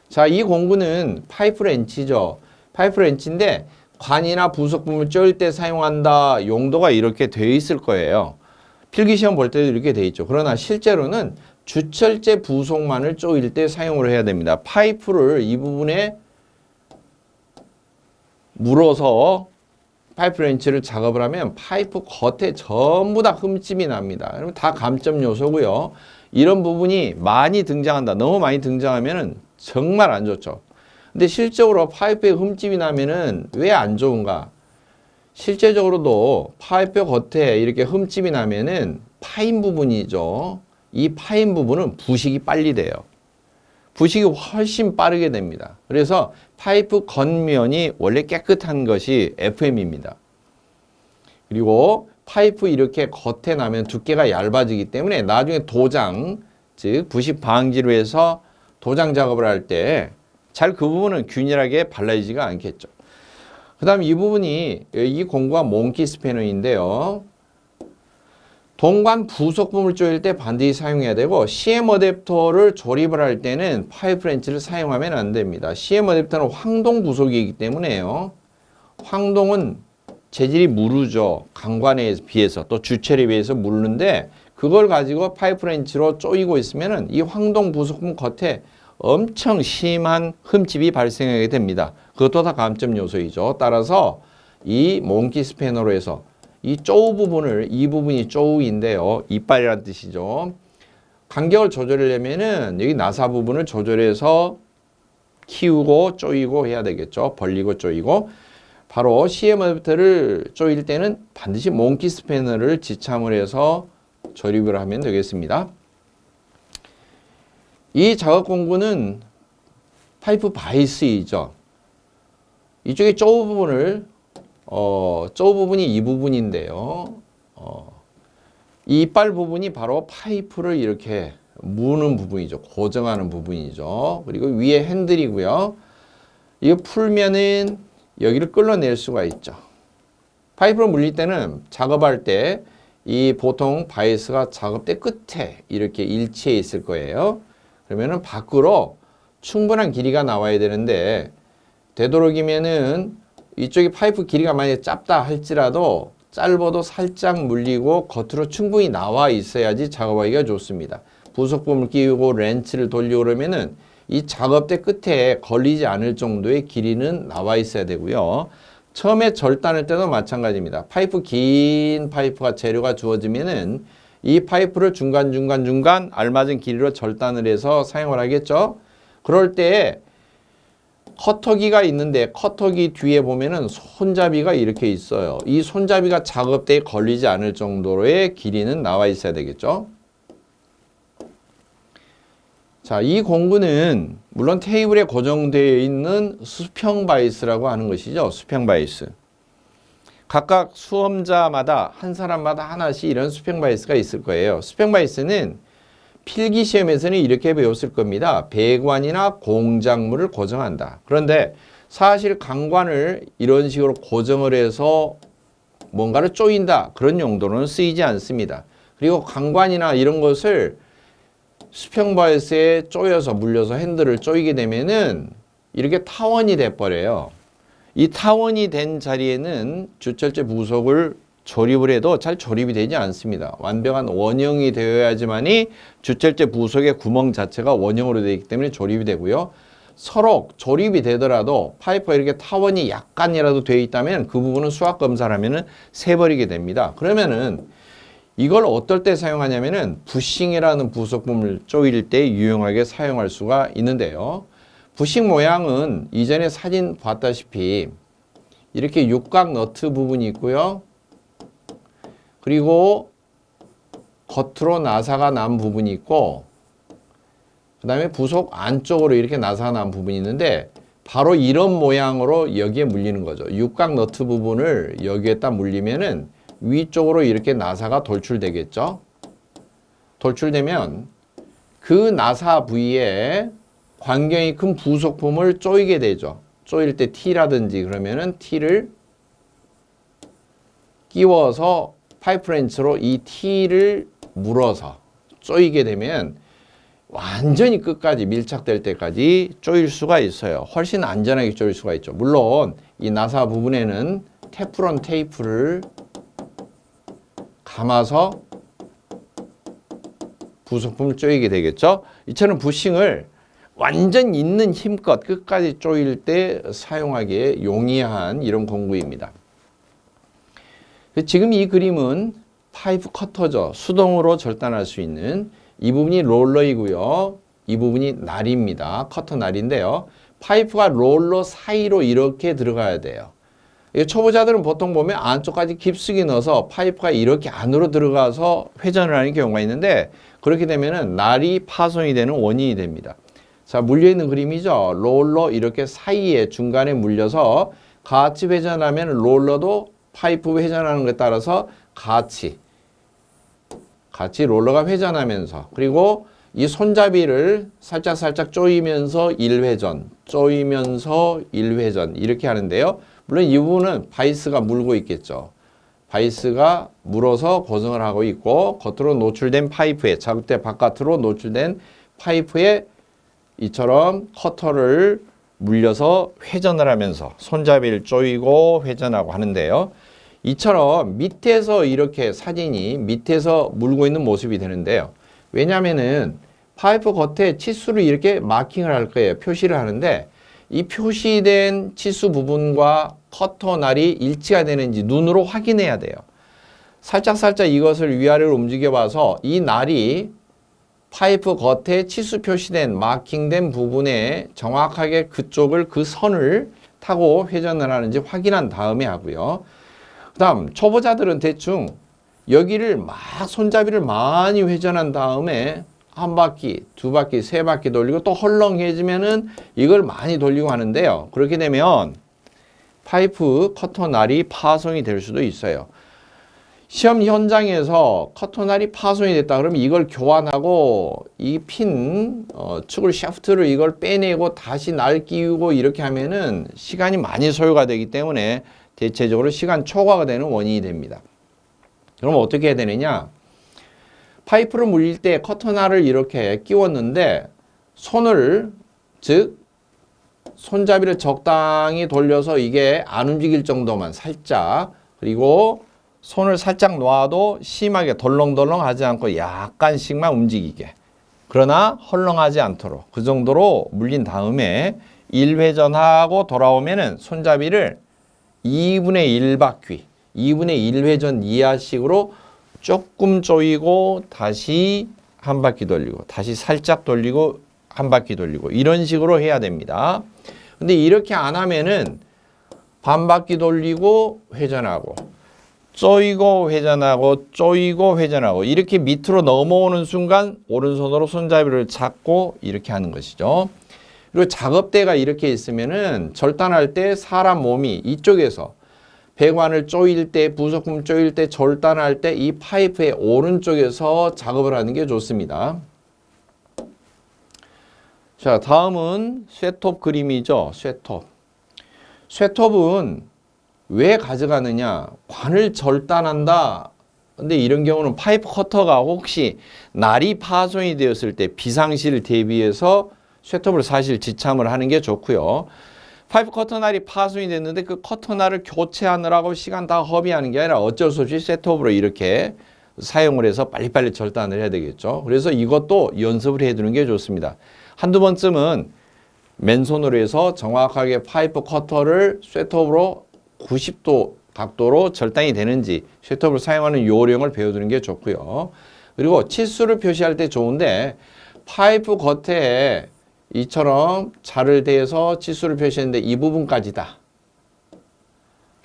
자, 이 공구는 파이프 렌치죠. 파이프 렌치인데 관이나 부속품을 조일 때 사용한다 용도가 이렇게 되어 있을 거예요. 필기시험 볼 때도 이렇게 되어 있죠. 그러나 실제로는 주철제 부속만을 조일 때 사용을 해야 됩니다. 파이프를 이 부분에 물어서 파이프 렌치를 작업을 하면 파이프 겉에 전부 다 흠집이 납니다. 그러면 다 감점 요소고요. 이런 부분이 많이 등장한다. 너무 많이 등장하면은 정말 안 좋죠. 근데 실적으로 파이프에 흠집이 나면은 왜 안 좋은가? 실제적으로도 파이프 겉에 이렇게 흠집이 나면은 파인 부분이죠. 이 파인 부분은 부식이 빨리 돼요. 부식이 훨씬 빠르게 됩니다. 그래서 파이프 겉면이 원래 깨끗한 것이 FM입니다. 그리고 파이프 이렇게 겉에 나면 두께가 얇아지기 때문에 나중에 도장, 즉 부식 방지로 해서 도장 작업을 할 때 잘 그 부분은 균일하게 발라지지가 않겠죠. 그 다음 이 부분이 이 공구가 몽키 스패너인데요. 동관 부속품을 조일 때 반드시 사용해야 되고 CM 어댑터를 조립을 할 때는 파이프 렌치를 사용하면 안 됩니다. CM 어댑터는 황동 부속이기 때문에요. 황동은 재질이 무르죠. 강관에 비해서 또 주체에 비해서 무르는데 그걸 가지고 파이프 렌치로 조이고 있으면은 이 황동 부속품 겉에 엄청 심한 흠집이 발생하게 됩니다. 그것도 다 감점 요소이죠. 따라서 이 몽키 스패너로 해서 이 쪼우 부분을, 이 부분이 쪼우인데요. 이빨이란 뜻이죠. 간격을 조절하려면은 여기 나사 부분을 조절해서 키우고 쪼이고 해야 되겠죠. 벌리고 쪼이고. 바로 CM 어댑터를 조일 때는 반드시 몽키 스패너를 지참을 해서 조립을 하면 되겠습니다. 이 작업 공구는 파이프 바이스이죠. 이쪽에 쪼우 부분을 쪼우 부분이 이 부분인데요. 이 이빨 부분이 바로 파이프를 이렇게 무는 부분이죠. 고정하는 부분이죠. 그리고 위에 핸들이고요. 이거 풀면은 여기를 끌어낼 수가 있죠. 파이프를 물릴 때는 작업할 때 이 보통 바이스가 작업대 끝에 이렇게 일치해 있을 거예요. 그러면은 밖으로 충분한 길이가 나와야 되는데 되도록이면은 이쪽이 파이프 길이가 만약에 짧다 할지라도 짧아도 살짝 물리고 겉으로 충분히 나와 있어야지 작업하기가 좋습니다. 부속품을 끼우고 렌치를 돌리고 그러면은 이 작업대 끝에 걸리지 않을 정도의 길이는 나와 있어야 되고요. 처음에 절단할 때도 마찬가지입니다. 파이프 긴 파이프가 재료가 주어지면은 이 파이프를 중간 알맞은 길이로 절단을 해서 사용을 하겠죠. 그럴 때 커터기가 있는데 커터기 뒤에 보면은 손잡이가 이렇게 있어요. 이 손잡이가 작업대에 걸리지 않을 정도로의 길이는 나와 있어야 되겠죠. 자, 이 공구는 물론 테이블에 고정되어 있는 수평 바이스라고 하는 것이죠. 수평 바이스. 각각 수험자마다 한 사람마다 하나씩 이런 수평 바이스가 있을 거예요. 수평 바이스는 필기 시험에서는 이렇게 배웠을 겁니다. 배관이나 공작물을 고정한다. 그런데 사실 강관을 이런 식으로 고정을 해서 뭔가를 조인다. 그런 용도로는 쓰이지 않습니다. 그리고 강관이나 이런 것을 수평 바이스에 조여서 물려서 핸들을 조이게 되면은 이렇게 타원이 돼 버려요. 이 타원이 된 자리에는 주철제 부속을 조립을 해도 잘 조립이 되지 않습니다. 완벽한 원형이 되어야지만이 주철제 부속의 구멍 자체가 원형으로 되어 있기 때문에 조립이 되고요. 서로 조립이 되더라도 파이프가 이렇게 타원이 약간이라도 되어 있다면 그 부분은 수학 검사를 하면은 새버리게 됩니다. 그러면은 이걸 어떨 때 사용하냐면은 부싱이라는 부속품을 조일 때 유용하게 사용할 수가 있는데요. 부싱 모양은 이전에 사진 봤다시피 이렇게 육각 너트 부분이 있고요. 그리고 겉으로 나사가 난 부분이 있고 그 다음에 부속 안쪽으로 이렇게 나사가 난 부분이 있는데 바로 이런 모양으로 여기에 물리는 거죠. 육각 너트 부분을 여기에다 물리면은 위쪽으로 이렇게 나사가 돌출되겠죠. 돌출되면 그 나사 부위에 관경이 큰 부속품을 조이게 되죠. 조일 때 T라든지 그러면은 T를 끼워서 파이프 렌치로 이 T를 물어서 조이게 되면 완전히 끝까지 밀착될 때까지 조일 수가 있어요. 훨씬 안전하게 조일 수가 있죠. 물론 이 나사 부분에는 테프론 테이프를 감아서 부속품을 조이게 되겠죠. 이처럼 부싱을 완전 있는 힘껏 끝까지 조일 때 사용하기에 용이한 이런 공구입니다. 지금 이 그림은 파이프 커터죠. 수동으로 절단할 수 있는 이 부분이 롤러이고요. 이 부분이 날입니다. 커터 날인데요. 파이프가 롤러 사이로 이렇게 들어가야 돼요. 초보자들은 보통 보면 안쪽까지 깊숙이 넣어서 파이프가 이렇게 안으로 들어가서 회전을 하는 경우가 있는데 그렇게 되면은 날이 파손이 되는 원인이 됩니다. 자, 물려있는 그림이죠. 롤러 이렇게 사이에 중간에 물려서 같이 회전하면 롤러도 파이프 회전하는 것에 따라서 같이 롤러가 회전하면서 그리고 이 손잡이를 살짝 조이면서 1회전, 조이면서 1회전 이렇게 하는데요. 물론 이 부분은 바이스가 물고 있겠죠. 바이스가 물어서 고정을 하고 있고 겉으로 노출된 파이프에 작업대 바깥으로 노출된 파이프에 이처럼 커터를 물려서 회전을 하면서 손잡이를 조이고 회전하고 하는데요. 이처럼 밑에서 이렇게 사진이 밑에서 물고 있는 모습이 되는데요. 왜냐하면은 파이프 겉에 치수를 이렇게 마킹을 할 거예요. 표시를 하는데 이 표시된 치수 부분과 커터 날이 일치가 되는지 눈으로 확인해야 돼요. 살짝 이것을 위아래로 움직여 봐서 이 날이 파이프 겉에 치수 표시된 마킹된 부분에 정확하게 그쪽을 그 선을 타고 회전을 하는지 확인한 다음에 하고요. 그 다음 초보자들은 대충 여기를 막 손잡이를 많이 회전한 다음에 한 바퀴, 두 바퀴, 세 바퀴 돌리고 또 헐렁해지면은 이걸 많이 돌리고 하는데요. 그렇게 되면 파이프 커터 날이 파손이 될 수도 있어요. 시험 현장에서 커터 날이 파손이 됐다 그러면 이걸 교환하고 이 핀 축을 샤프트를 이걸 빼내고 다시 날 끼우고 이렇게 하면은 시간이 많이 소요가 되기 때문에 대체적으로 시간 초과가 되는 원인이 됩니다. 그럼 어떻게 해야 되느냐? 파이프를 물릴 때 커터날을 이렇게 끼웠는데 손을, 즉 손잡이를 적당히 돌려서 이게 안 움직일 정도만 살짝, 그리고 손을 살짝 놔도 심하게 덜렁덜렁 하지 않고 약간씩만 움직이게, 그러나 헐렁하지 않도록 그 정도로 물린 다음에 1회전하고 돌아오면은 손잡이를 2분의 1바퀴, 2분의 1회전 이하식으로 조금 조이고 다시 한 바퀴 돌리고 다시 살짝 돌리고 한 바퀴 돌리고 이런 식으로 해야 됩니다. 근데 이렇게 안 하면은 반 바퀴 돌리고 회전하고 조이고 회전하고 조이고 회전하고 이렇게 밑으로 넘어오는 순간 오른손으로 손잡이를 잡고 이렇게 하는 것이죠. 그리고 작업대가 이렇게 있으면은 절단할 때 사람 몸이 이쪽에서 배관을 조일 때, 부속품 조일 때, 절단할 때 이 파이프의 오른쪽에서 작업을 하는 게 좋습니다. 자, 다음은 쇠톱 그림이죠. 쇠톱. 쇠톱은 왜 가져가느냐? 관을 절단한다. 근데 이런 경우는 파이프 커터가 혹시 날이 파손이 되었을 때 비상시를 대비해서 쇠톱을 사실 지참을 하는 게 좋고요. 파이프 커터 날이 파손이 됐는데 그 커터 날을 교체하느라고 시간 다 허비하는 게 아니라 어쩔 수 없이 쇠톱으로 이렇게 사용을 해서 빨리빨리 절단을 해야 되겠죠. 그래서 이것도 연습을 해두는 게 좋습니다. 한두 번쯤은 맨손으로 해서 정확하게 파이프 커터를 쇠톱으로 90도 각도로 절단이 되는지 쇠톱을 사용하는 요령을 배워두는 게 좋고요. 그리고 치수를 표시할 때 좋은데 파이프 겉에 이처럼 자를 대서 치수를 표시했는데 이 부분까지다.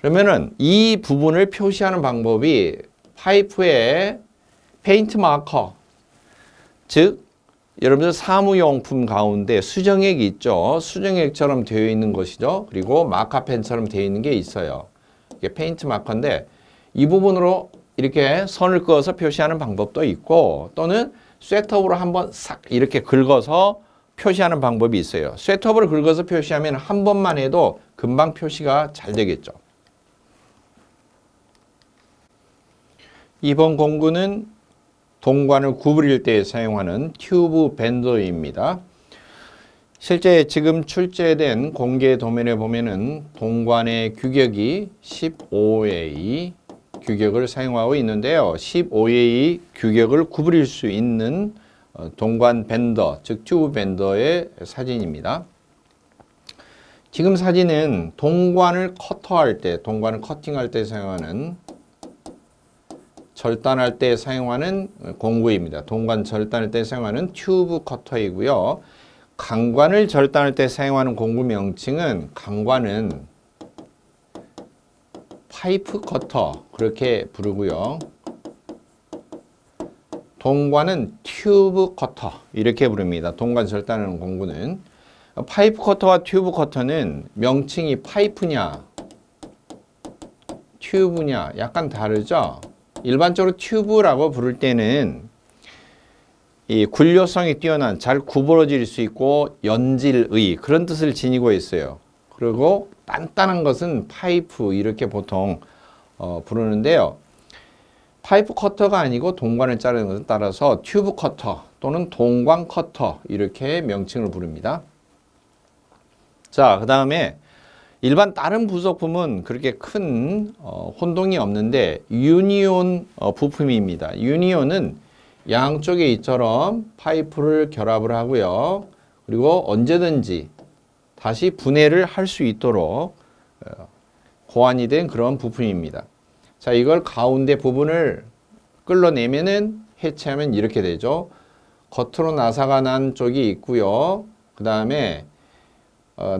그러면은 이 부분을 표시하는 방법이 파이프에 페인트 마커, 즉 여러분들 사무용품 가운데 수정액이 있죠. 수정액처럼 되어 있는 것이죠. 그리고 마카펜처럼 되어 있는 게 있어요. 이게 페인트 마커인데 이 부분으로 이렇게 선을 그어서 표시하는 방법도 있고 또는 쇠톱으로 한번 싹 이렇게 긁어서 표시하는 방법이 있어요. 쇠톱을 긁어서 표시하면 한 번만 해도 금방 표시가 잘 되겠죠. 이번 공구는 동관을 구부릴 때 사용하는 튜브 밴더입니다. 실제 지금 출제된 공개 도면에 보면은 동관의 규격이 15A 규격을 사용하고 있는데요. 15A 규격을 구부릴 수 있는 동관 밴더, 즉 튜브 밴더의 사진입니다. 지금 사진은 동관을 커터할 때, 동관을 커팅할 때 사용하는 절단할 때 사용하는 공구입니다. 동관 절단할 때 사용하는 튜브 커터이고요. 강관을 절단할 때 사용하는 공구 명칭은 강관은 파이프 커터 그렇게 부르고요. 동관은 튜브 커터 이렇게 부릅니다. 동관 절단하는 공구는. 파이프 커터와 튜브 커터는 명칭이 파이프냐 튜브냐 약간 다르죠. 일반적으로 튜브라고 부를 때는 이 굴려성이 뛰어난 잘 구부러질 수 있고 연질의 그런 뜻을 지니고 있어요. 그리고 단단한 것은 파이프 이렇게 보통 부르는데요. 파이프 커터가 아니고 동관을 자르는 것에 따라서 튜브 커터 또는 동관 커터 이렇게 명칭을 부릅니다. 자, 그 다음에 일반 다른 부속품은 그렇게 큰 혼동이 없는데 유니온 부품입니다. 유니온은 양쪽에 이처럼 파이프를 결합을 하고요. 그리고 언제든지 다시 분해를 할 수 있도록 고안이 된 그런 부품입니다. 자, 이걸 가운데 부분을 끌어내면은 해체하면 이렇게 되죠. 겉으로 나사가 난 쪽이 있고요. 그 다음에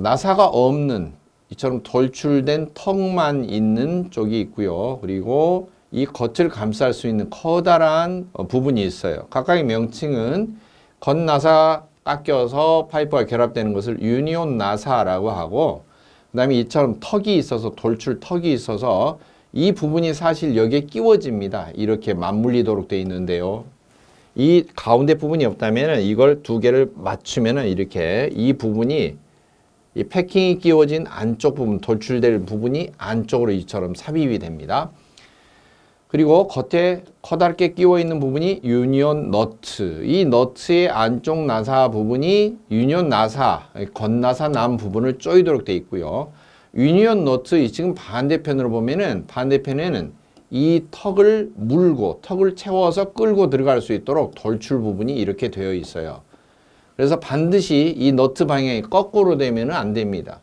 나사가 없는 이처럼 돌출된 턱만 있는 쪽이 있고요. 그리고 이 겉을 감쌀 수 있는 커다란 부분이 있어요. 각각의 명칭은 겉나사 깎여서 파이프가 결합되는 것을 유니온 나사라고 하고, 그 다음에 이처럼 턱이 있어서 돌출 턱이 있어서 이 부분이 사실 여기에 끼워집니다. 이렇게 맞물리도록 되어 있는데요. 이 가운데 부분이 없다면 이걸 두 개를 맞추면 이렇게 이 부분이 이 패킹이 끼워진 안쪽 부분, 돌출될 부분이 안쪽으로 이처럼 삽입이 됩니다. 그리고 겉에 커다랗게 끼워 있는 부분이 유니온 너트. 이 너트의 안쪽 나사 부분이 유니온 나사, 겉나사 남 부분을 조이도록 되어 있고요. 유니온 너트 지금 반대편으로 보면은 반대편에는 이 턱을 물고 턱을 채워서 끌고 들어갈 수 있도록 돌출 부분이 이렇게 되어 있어요. 그래서 반드시 이 너트 방향이 거꾸로 되면 안 됩니다.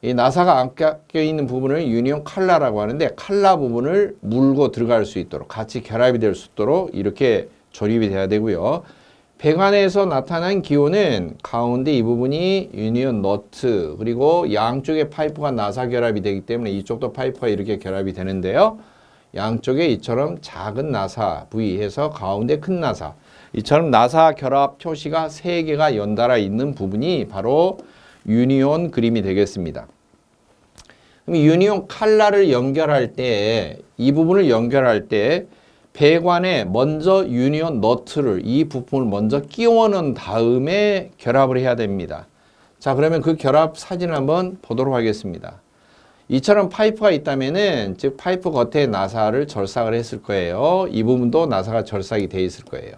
이 나사가 안 깎여 있는 부분을 유니온 칼라라고 하는데 칼라 부분을 물고 들어갈 수 있도록 같이 결합이 될 수 있도록 이렇게 조립이 돼야 되고요. 배관에서 나타난 기호는 가운데 이 부분이 유니온 너트, 그리고 양쪽에 파이프가 나사 결합이 되기 때문에 이쪽도 파이프가 이렇게 결합이 되는데요. 양쪽에 이처럼 작은 나사 부위에서 가운데 큰 나사, 이처럼 나사 결합 표시가 3개가 연달아 있는 부분이 바로 유니온 그림이 되겠습니다. 그럼 유니온 칼라를 연결할 때, 이 부분을 연결할 때 배관에 먼저 유니온 너트를, 이 부품을 먼저 끼워 넣은 다음에 결합을 해야 됩니다. 자, 그러면 그 결합 사진을 한번 보도록 하겠습니다. 이처럼 파이프가 있다면은, 즉 파이프 겉에 나사를 절삭을 했을 거예요. 이 부분도 나사가 절삭이 돼 있을 거예요.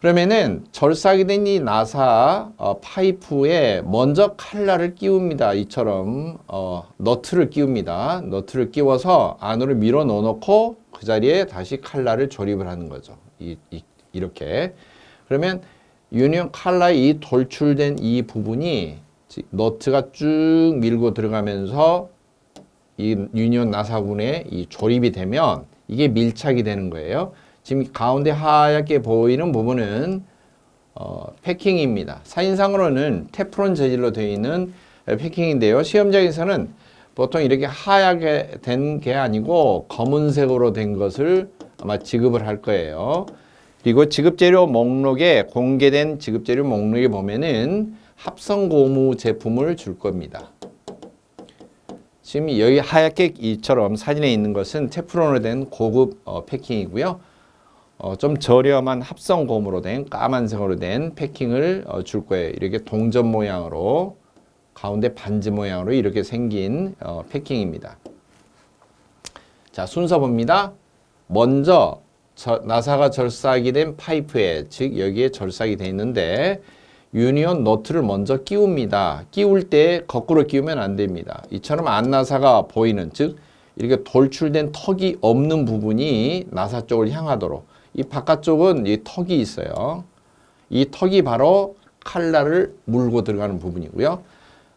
그러면은 절삭이 된 이 나사 파이프에 먼저 칼라를 끼웁니다. 이처럼 너트를 끼웁니다. 너트를 끼워서 안으로 밀어 넣어 놓고 그 자리에 다시 칼라를 조립을 하는 거죠. 이렇게. 그러면 유니온 칼라의 이 돌출된 이 부분이 너트가 쭉 밀고 들어가면서 이 유니온 나사분에 이 조립이 되면 이게 밀착이 되는 거예요. 지금 가운데 하얗게 보이는 부분은 패킹입니다. 사진상으로는 테프론 재질로 되어 있는 패킹인데요. 시험장에서는 보통 이렇게 하얗게 된 게 아니고 검은색으로 된 것을 아마 지급을 할 거예요. 그리고 지급재료 목록에, 공개된 지급재료 목록에 보면은 합성고무 제품을 줄 겁니다. 지금 여기 하얗게 이처럼 사진에 있는 것은 테프론으로 된 고급 패킹이고요. 좀 저렴한 합성고무로 된 까만색으로 된 패킹을 줄 거예요. 이렇게 동전 모양으로 가운데 반지 모양으로 이렇게 생긴 패킹입니다. 자, 순서 봅니다. 먼저 나사가 절삭이 된 파이프에, 즉 여기에 절삭이 되어 있는데 유니온 너트를 먼저 끼웁니다. 끼울 때 거꾸로 끼우면 안 됩니다. 이처럼 안나사가 보이는, 즉 이렇게 돌출된 턱이 없는 부분이 나사 쪽을 향하도록, 이 바깥쪽은 이 턱이 있어요. 이 턱이 바로 칼라를 물고 들어가는 부분이고요.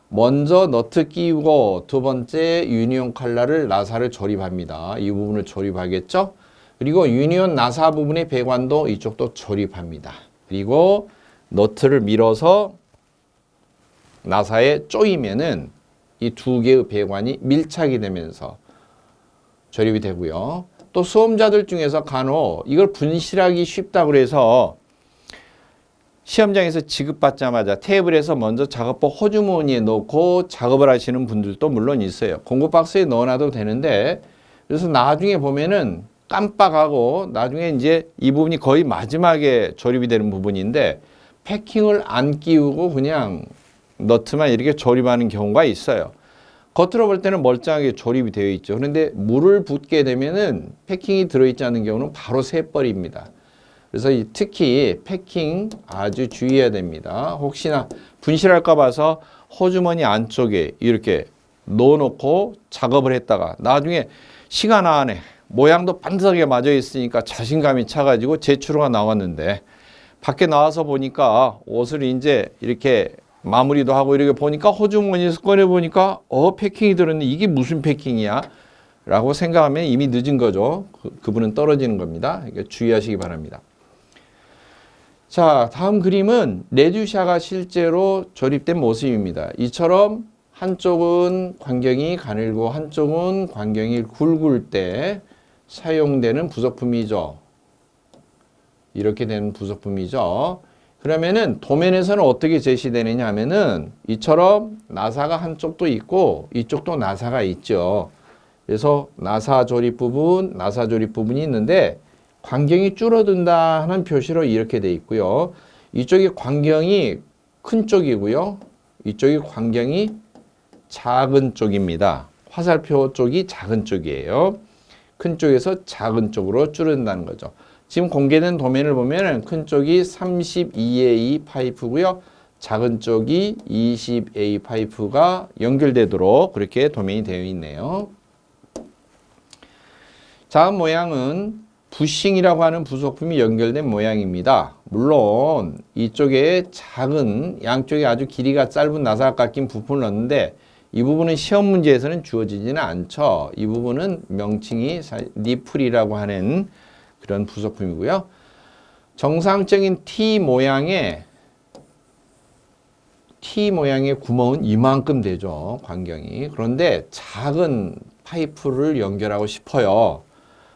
먼저 너트 끼우고 두 번째 유니온 칼라를 나사를 조립합니다. 이 부분을 조립하겠죠. 그리고 유니온 나사 부분의 배관도 이쪽도 조립합니다. 그리고 너트를 밀어서 나사에 조이면은 이 두 개의 배관이 밀착이 되면서 조립이 되고요. 또 수험자들 중에서 간혹 이걸 분실하기 쉽다고 해서 시험장에서 지급받자마자 테이블에서 먼저 작업복 호주머니에 넣고 작업을 하시는 분들도 물론 있어요. 공구 박스에 넣어놔도 되는데, 그래서 나중에 보면은 깜빡하고 나중에 이제 이 부분이 거의 마지막에 조립이 되는 부분인데 패킹을 안 끼우고 그냥 너트만 이렇게 조립하는 경우가 있어요. 겉으로 볼 때는 멀쩡하게 조립이 되어 있죠. 그런데 물을 붓게 되면은 패킹이 들어있지 않은 경우는 바로 새버립니다. 그래서 특히 패킹 아주 주의해야 됩니다. 혹시나 분실할까 봐서 호주머니 안쪽에 이렇게 넣어놓고 작업을 했다가 나중에 시간 안에 모양도 반듯하게 맞아 있으니까 자신감이 차가지고 제출호가 나왔는데 밖에 나와서 보니까 옷을 이제 이렇게 마무리도 하고 이렇게 보니까 호주머니에서 꺼내보니까 패킹이 들었는데 이게 무슨 패킹이야? 라고 생각하면 이미 늦은 거죠. 그분은 떨어지는 겁니다. 그러니까 주의하시기 바랍니다. 자, 다음 그림은 레듀샤가 실제로 조립된 모습입니다. 이처럼 한쪽은 광경이 가늘고 한쪽은 광경이 굵을 때 사용되는 부속품이죠. 이렇게 되는 부속품이죠. 그러면은 도면에서는 어떻게 제시되느냐 하면은 이처럼 나사가 한쪽도 있고 이쪽도 나사가 있죠. 그래서 나사 조립 부분이 있는데 광경이 줄어든다 하는 표시로 이렇게 돼 있고요. 이쪽이 광경이 큰 쪽이고요. 이쪽이 광경이 작은 쪽입니다. 화살표 쪽이 작은 쪽이에요. 큰 쪽에서 작은 쪽으로 줄어든다는 거죠. 지금 공개된 도면을 보면 큰 쪽이 32A 파이프고요. 작은 쪽이 20A 파이프가 연결되도록 그렇게 도면이 되어 있네요. 다음 모양은 부싱이라고 하는 부속품이 연결된 모양입니다. 물론 이쪽에 작은 양쪽에 아주 길이가 짧은 나사가 깎인 부품을 넣는데 이 부분은 시험 문제에서는 주어지지는 않죠. 이 부분은 명칭이 니플이라고 하는 그런 부속품이고요. 정상적인 T 모양의 구멍은 이만큼 되죠. 광경이. 그런데 작은 파이프를 연결하고 싶어요.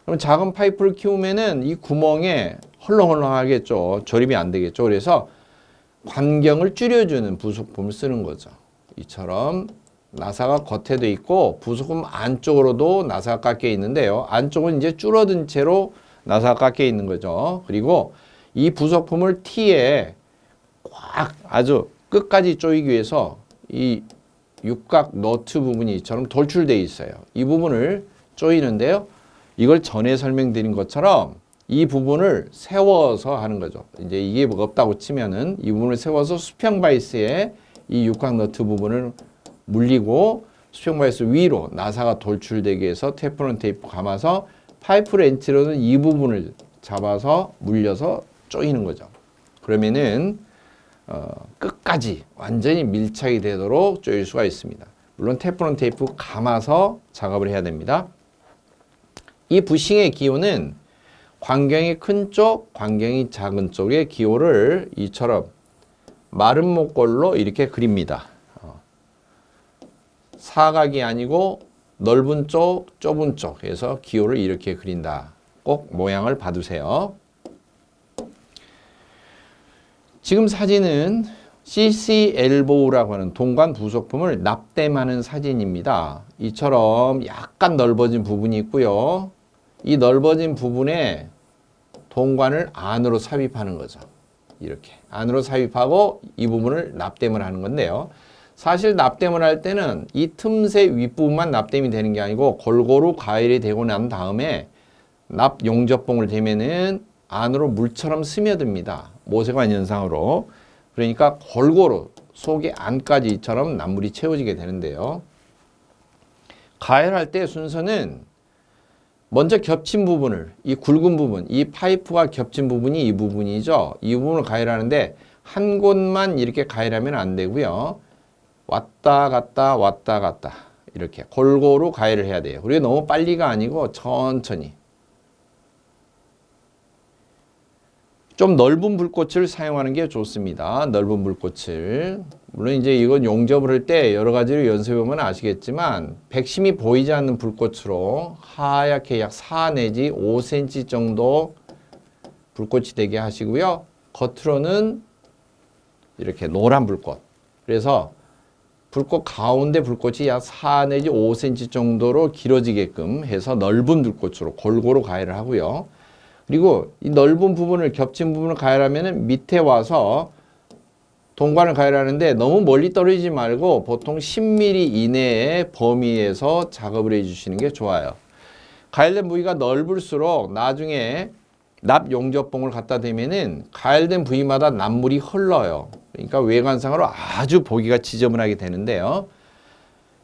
그럼 작은 파이프를 키우면은 이 구멍에 헐렁헐렁하겠죠. 조립이 안 되겠죠. 그래서 광경을 줄여주는 부속품을 쓰는 거죠. 이처럼 나사가 겉에도 있고 부속품 안쪽으로도 나사가 깎여 있는데요. 안쪽은 이제 줄어든 채로 나사가 깎여 있는 거죠. 그리고 이 부속품을 T에 꽉 아주 끝까지 조이기 위해서 이 육각 너트 부분이 이처럼 돌출되어 있어요. 이 부분을 조이는데요. 이걸 전에 설명드린 것처럼 이 부분을 세워서 하는 거죠. 이제 이게 없다고 치면은 이 부분을 세워서 수평 바이스에 이 육각 너트 부분을 물리고 수평 바이스 위로 나사가 돌출되게 해서 테프론 테이프 감아서 파이프 렌치로는 이 부분을 잡아서 물려서 조이는 거죠. 그러면은 끝까지 완전히 밀착이 되도록 조일 수가 있습니다. 물론 테프론 테이프 감아서 작업을 해야 됩니다. 이 부싱의 기호는 광경이 큰 쪽, 광경이 작은 쪽의 기호를 이처럼 마른 목골로 이렇게 그립니다. 사각이 아니고 넓은 쪽, 좁은 쪽에서 기호를 이렇게 그린다. 꼭 모양을 봐두세요. 지금 사진은 CC 엘보우라고 하는 동관 부속품을 납땜하는 사진입니다. 이처럼 약간 넓어진 부분이 있고요. 이 넓어진 부분에 동관을 안으로 삽입하는 거죠. 이렇게 안으로 삽입하고 이 부분을 납땜을 하는 건데요. 사실 납땜을 할 때는 이 틈새 윗부분만 납땜이 되는 게 아니고 골고루 가열이 되고 난 다음에 납 용접봉을 대면은 안으로 물처럼 스며듭니다. 모세관 현상으로. 그러니까 골고루 속의 안까지 이처럼 납물이 채워지게 되는데요. 가열할 때 순서는 먼저 겹친 부분을, 이 굵은 부분, 이 파이프가 겹친 부분이 이 부분이죠. 이 부분을 가열하는데 한 곳만 이렇게 가열하면 안 되고요. 왔다 갔다 왔다 갔다 이렇게 골고루 가열을 해야 돼요. 그리고 너무 빨리가 아니고 천천히. 좀 넓은 불꽃을 사용하는 게 좋습니다. 넓은 불꽃을. 물론 이제 이건 용접을 할 때 여러 가지로 연습해보면 아시겠지만 백심이 보이지 않는 불꽃으로 하얗게 약 4 내지 5cm 정도 불꽃이 되게 하시고요. 겉으로는 이렇게 노란 불꽃. 그래서 불꽃 가운데 불꽃이 약 4 내지 5cm 정도로 길어지게끔 해서 넓은 불꽃으로 골고루 가열을 하고요. 그리고 이 넓은 부분을 겹친 부분을 가열하면은 밑에 와서 동관을 가열하는데 너무 멀리 떨어지지 말고 보통 10mm 이내의 범위에서 작업을 해주시는 게 좋아요. 가열된 부위가 넓을수록 나중에 납 용접봉을 갖다 대면은 가열된 부위마다 납물이 흘러요. 그러니까 외관상으로 아주 보기가 지저분하게 되는데요.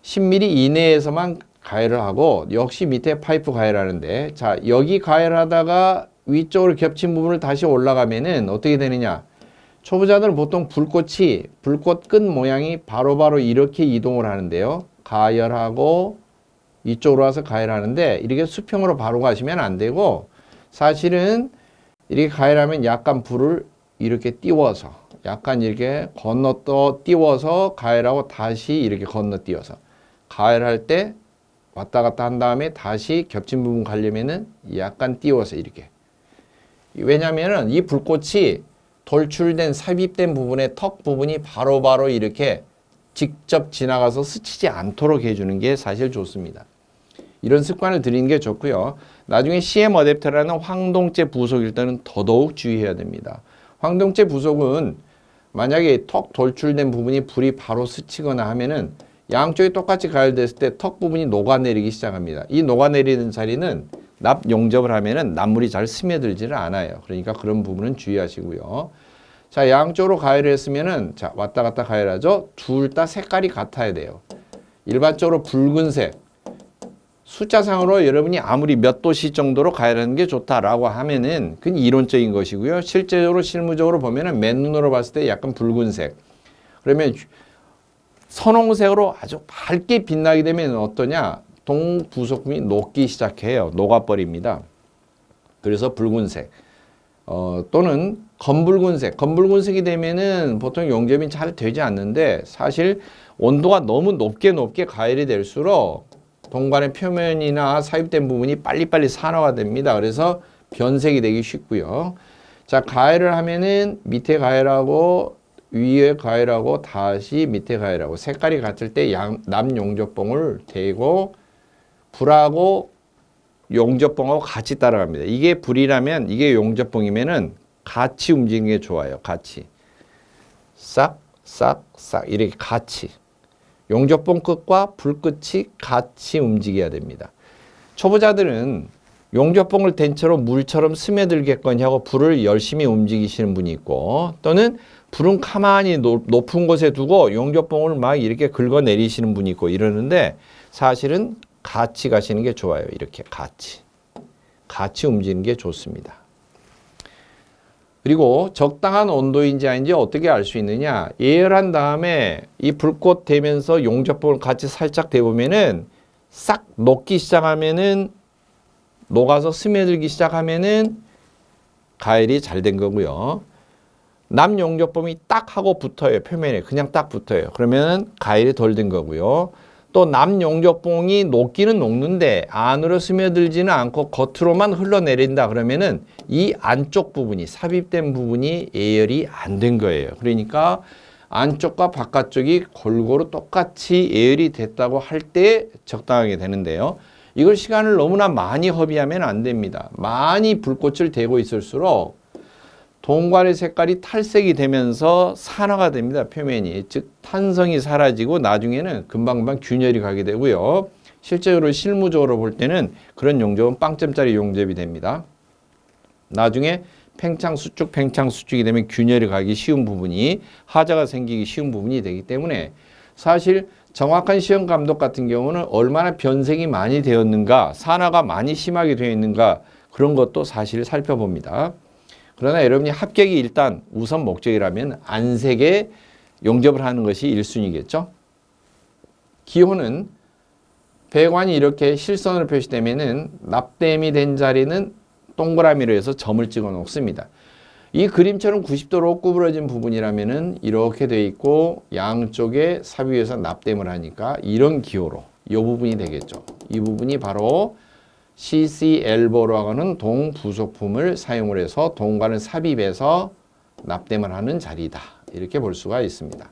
10mm 이내에서만 가해를 하고 역시 밑에 파이프 가해를 하는데 자 여기 가해를 하다가 위쪽으로 겹친 부분을 다시 올라가면은 어떻게 되느냐 초보자들은 보통 불꽃 끝 모양이 바로바로 이렇게 이동을 하는데요 가열하고 이쪽으로 와서 가해를 하는데 이렇게 수평으로 바로 가시면 안 되고 사실은 이렇게 가해를 하면 약간 불을 이렇게 띄워서 약간 이렇게 띄워서 가해를 하고 다시 이렇게 건너뛰어서 가해를 할 때 왔다 갔다 한 다음에 다시 겹친 부분 가려면은 약간 띄워서 이렇게 왜냐면은 이 불꽃이 돌출된 삽입된 부분의 턱 부분이 바로바로 이렇게 직접 지나가서 스치지 않도록 해주는 게 사실 좋습니다. 이런 습관을 들이는 게 좋고요. 나중에 CM 어댑터라는 황동체 부속일 때는 더더욱 주의해야 됩니다. 황동체 부속은 만약에 턱 돌출된 부분이 불이 바로 스치거나 하면은 양쪽이 똑같이 가열됐을 때 턱 부분이 녹아내리기 시작합니다. 이 녹아내리는 자리는 납 용접을 하면은 납물이 잘 스며들지를 않아요. 그러니까 그런 부분은 주의하시고요. 자, 양쪽으로 가열을 했으면은 자, 왔다 갔다 가열하죠. 둘 다 색깔이 같아야 돼요. 일반적으로 붉은색 숫자상으로 여러분이 아무리 몇 도씨 정도로 가열하는 게 좋다라고 하면은 그건 이론적인 것이고요. 실제적으로 실무적으로 보면은 맨눈으로 봤을 때 약간 붉은색. 그러면 선홍색으로 아주 밝게 빛나게 되면 어떠냐? 동부속품이 녹기 시작해요. 녹아버립니다. 그래서 붉은색. 또는 검붉은색이 되면은 보통 용접이 잘 되지 않는데 사실 온도가 너무 높게 가열이 될수록 동관의 표면이나 삽입된 부분이 빨리빨리 산화가 됩니다. 그래서 변색이 되기 쉽고요. 자, 가열을 하면은 밑에 가열하고 위에 가열하고 다시 밑에 가열하고 색깔이 같을 때 남용접봉을 대고 불하고 용접봉하고 같이 따라갑니다. 이게 불이라면 이게 용접봉이면은 같이 움직이는 게 좋아요. 같이 싹 이렇게 같이 용접봉 끝과 불 끝이 같이 움직여야 됩니다. 초보자들은 용접봉을 댄 채로 물처럼 스며들겠거니 하고 불을 열심히 움직이시는 분이 있고 또는 불은 가만히 높은 곳에 두고 용접봉을 막 이렇게 긁어내리시는 분이 있고 이러는데 사실은 같이 가시는 게 좋아요. 이렇게 같이 움직이는 게 좋습니다. 그리고 적당한 온도인지 아닌지 어떻게 알 수 있느냐. 예열한 다음에 이 불꽃 되면서 용접봉을 같이 살짝 대보면은 싹 녹기 시작하면은 녹아서 스며들기 시작하면은 가열이 잘 된 거고요. 남용접봉이 딱 하고 붙어요. 표면에 그냥 딱 붙어요. 그러면 가열이 덜 된 거고요. 또 남용접봉이 녹기는 녹는데 안으로 스며들지는 않고 겉으로만 흘러내린다 그러면은 이 안쪽 부분이 삽입된 부분이 예열이 안 된 거예요. 그러니까 안쪽과 바깥쪽이 골고루 똑같이 예열이 됐다고 할 때 적당하게 되는데요. 이걸 시간을 너무나 많이 허비하면 안 됩니다. 많이 불꽃을 대고 있을수록 동관의 색깔이 탈색이 되면서 산화가 됩니다. 표면이. 즉 탄성이 사라지고 나중에는 금방금방 균열이 가게 되고요. 실제로 실무적으로 볼 때는 그런 용접은 빵점짜리 용접이 됩니다. 나중에 팽창수축이 되면 균열이 가기 쉬운 부분이 하자가 생기기 쉬운 부분이 되기 때문에 사실 정확한 시험 감독 같은 경우는 얼마나 변색이 많이 되었는가 산화가 많이 심하게 되어 있는가 그런 것도 사실 살펴봅니다. 그러나 여러분이 합격이 일단 우선 목적이라면 안색에 용접을 하는 것이 1순위겠죠. 기호는 배관이 이렇게 실선으로 표시되면은 납땜이 된 자리는 동그라미로 해서 점을 찍어 놓습니다. 이 그림처럼 90도로 구부러진 부분이라면은 이렇게 돼 있고 양쪽에 삽입해서 납땜을 하니까 이런 기호로 이 부분이 되겠죠. 이 부분이 바로 CC 엘보라고 하는 동부속품을 사용을 해서 동관을 삽입해서 납땜을 하는 자리다. 이렇게 볼 수가 있습니다.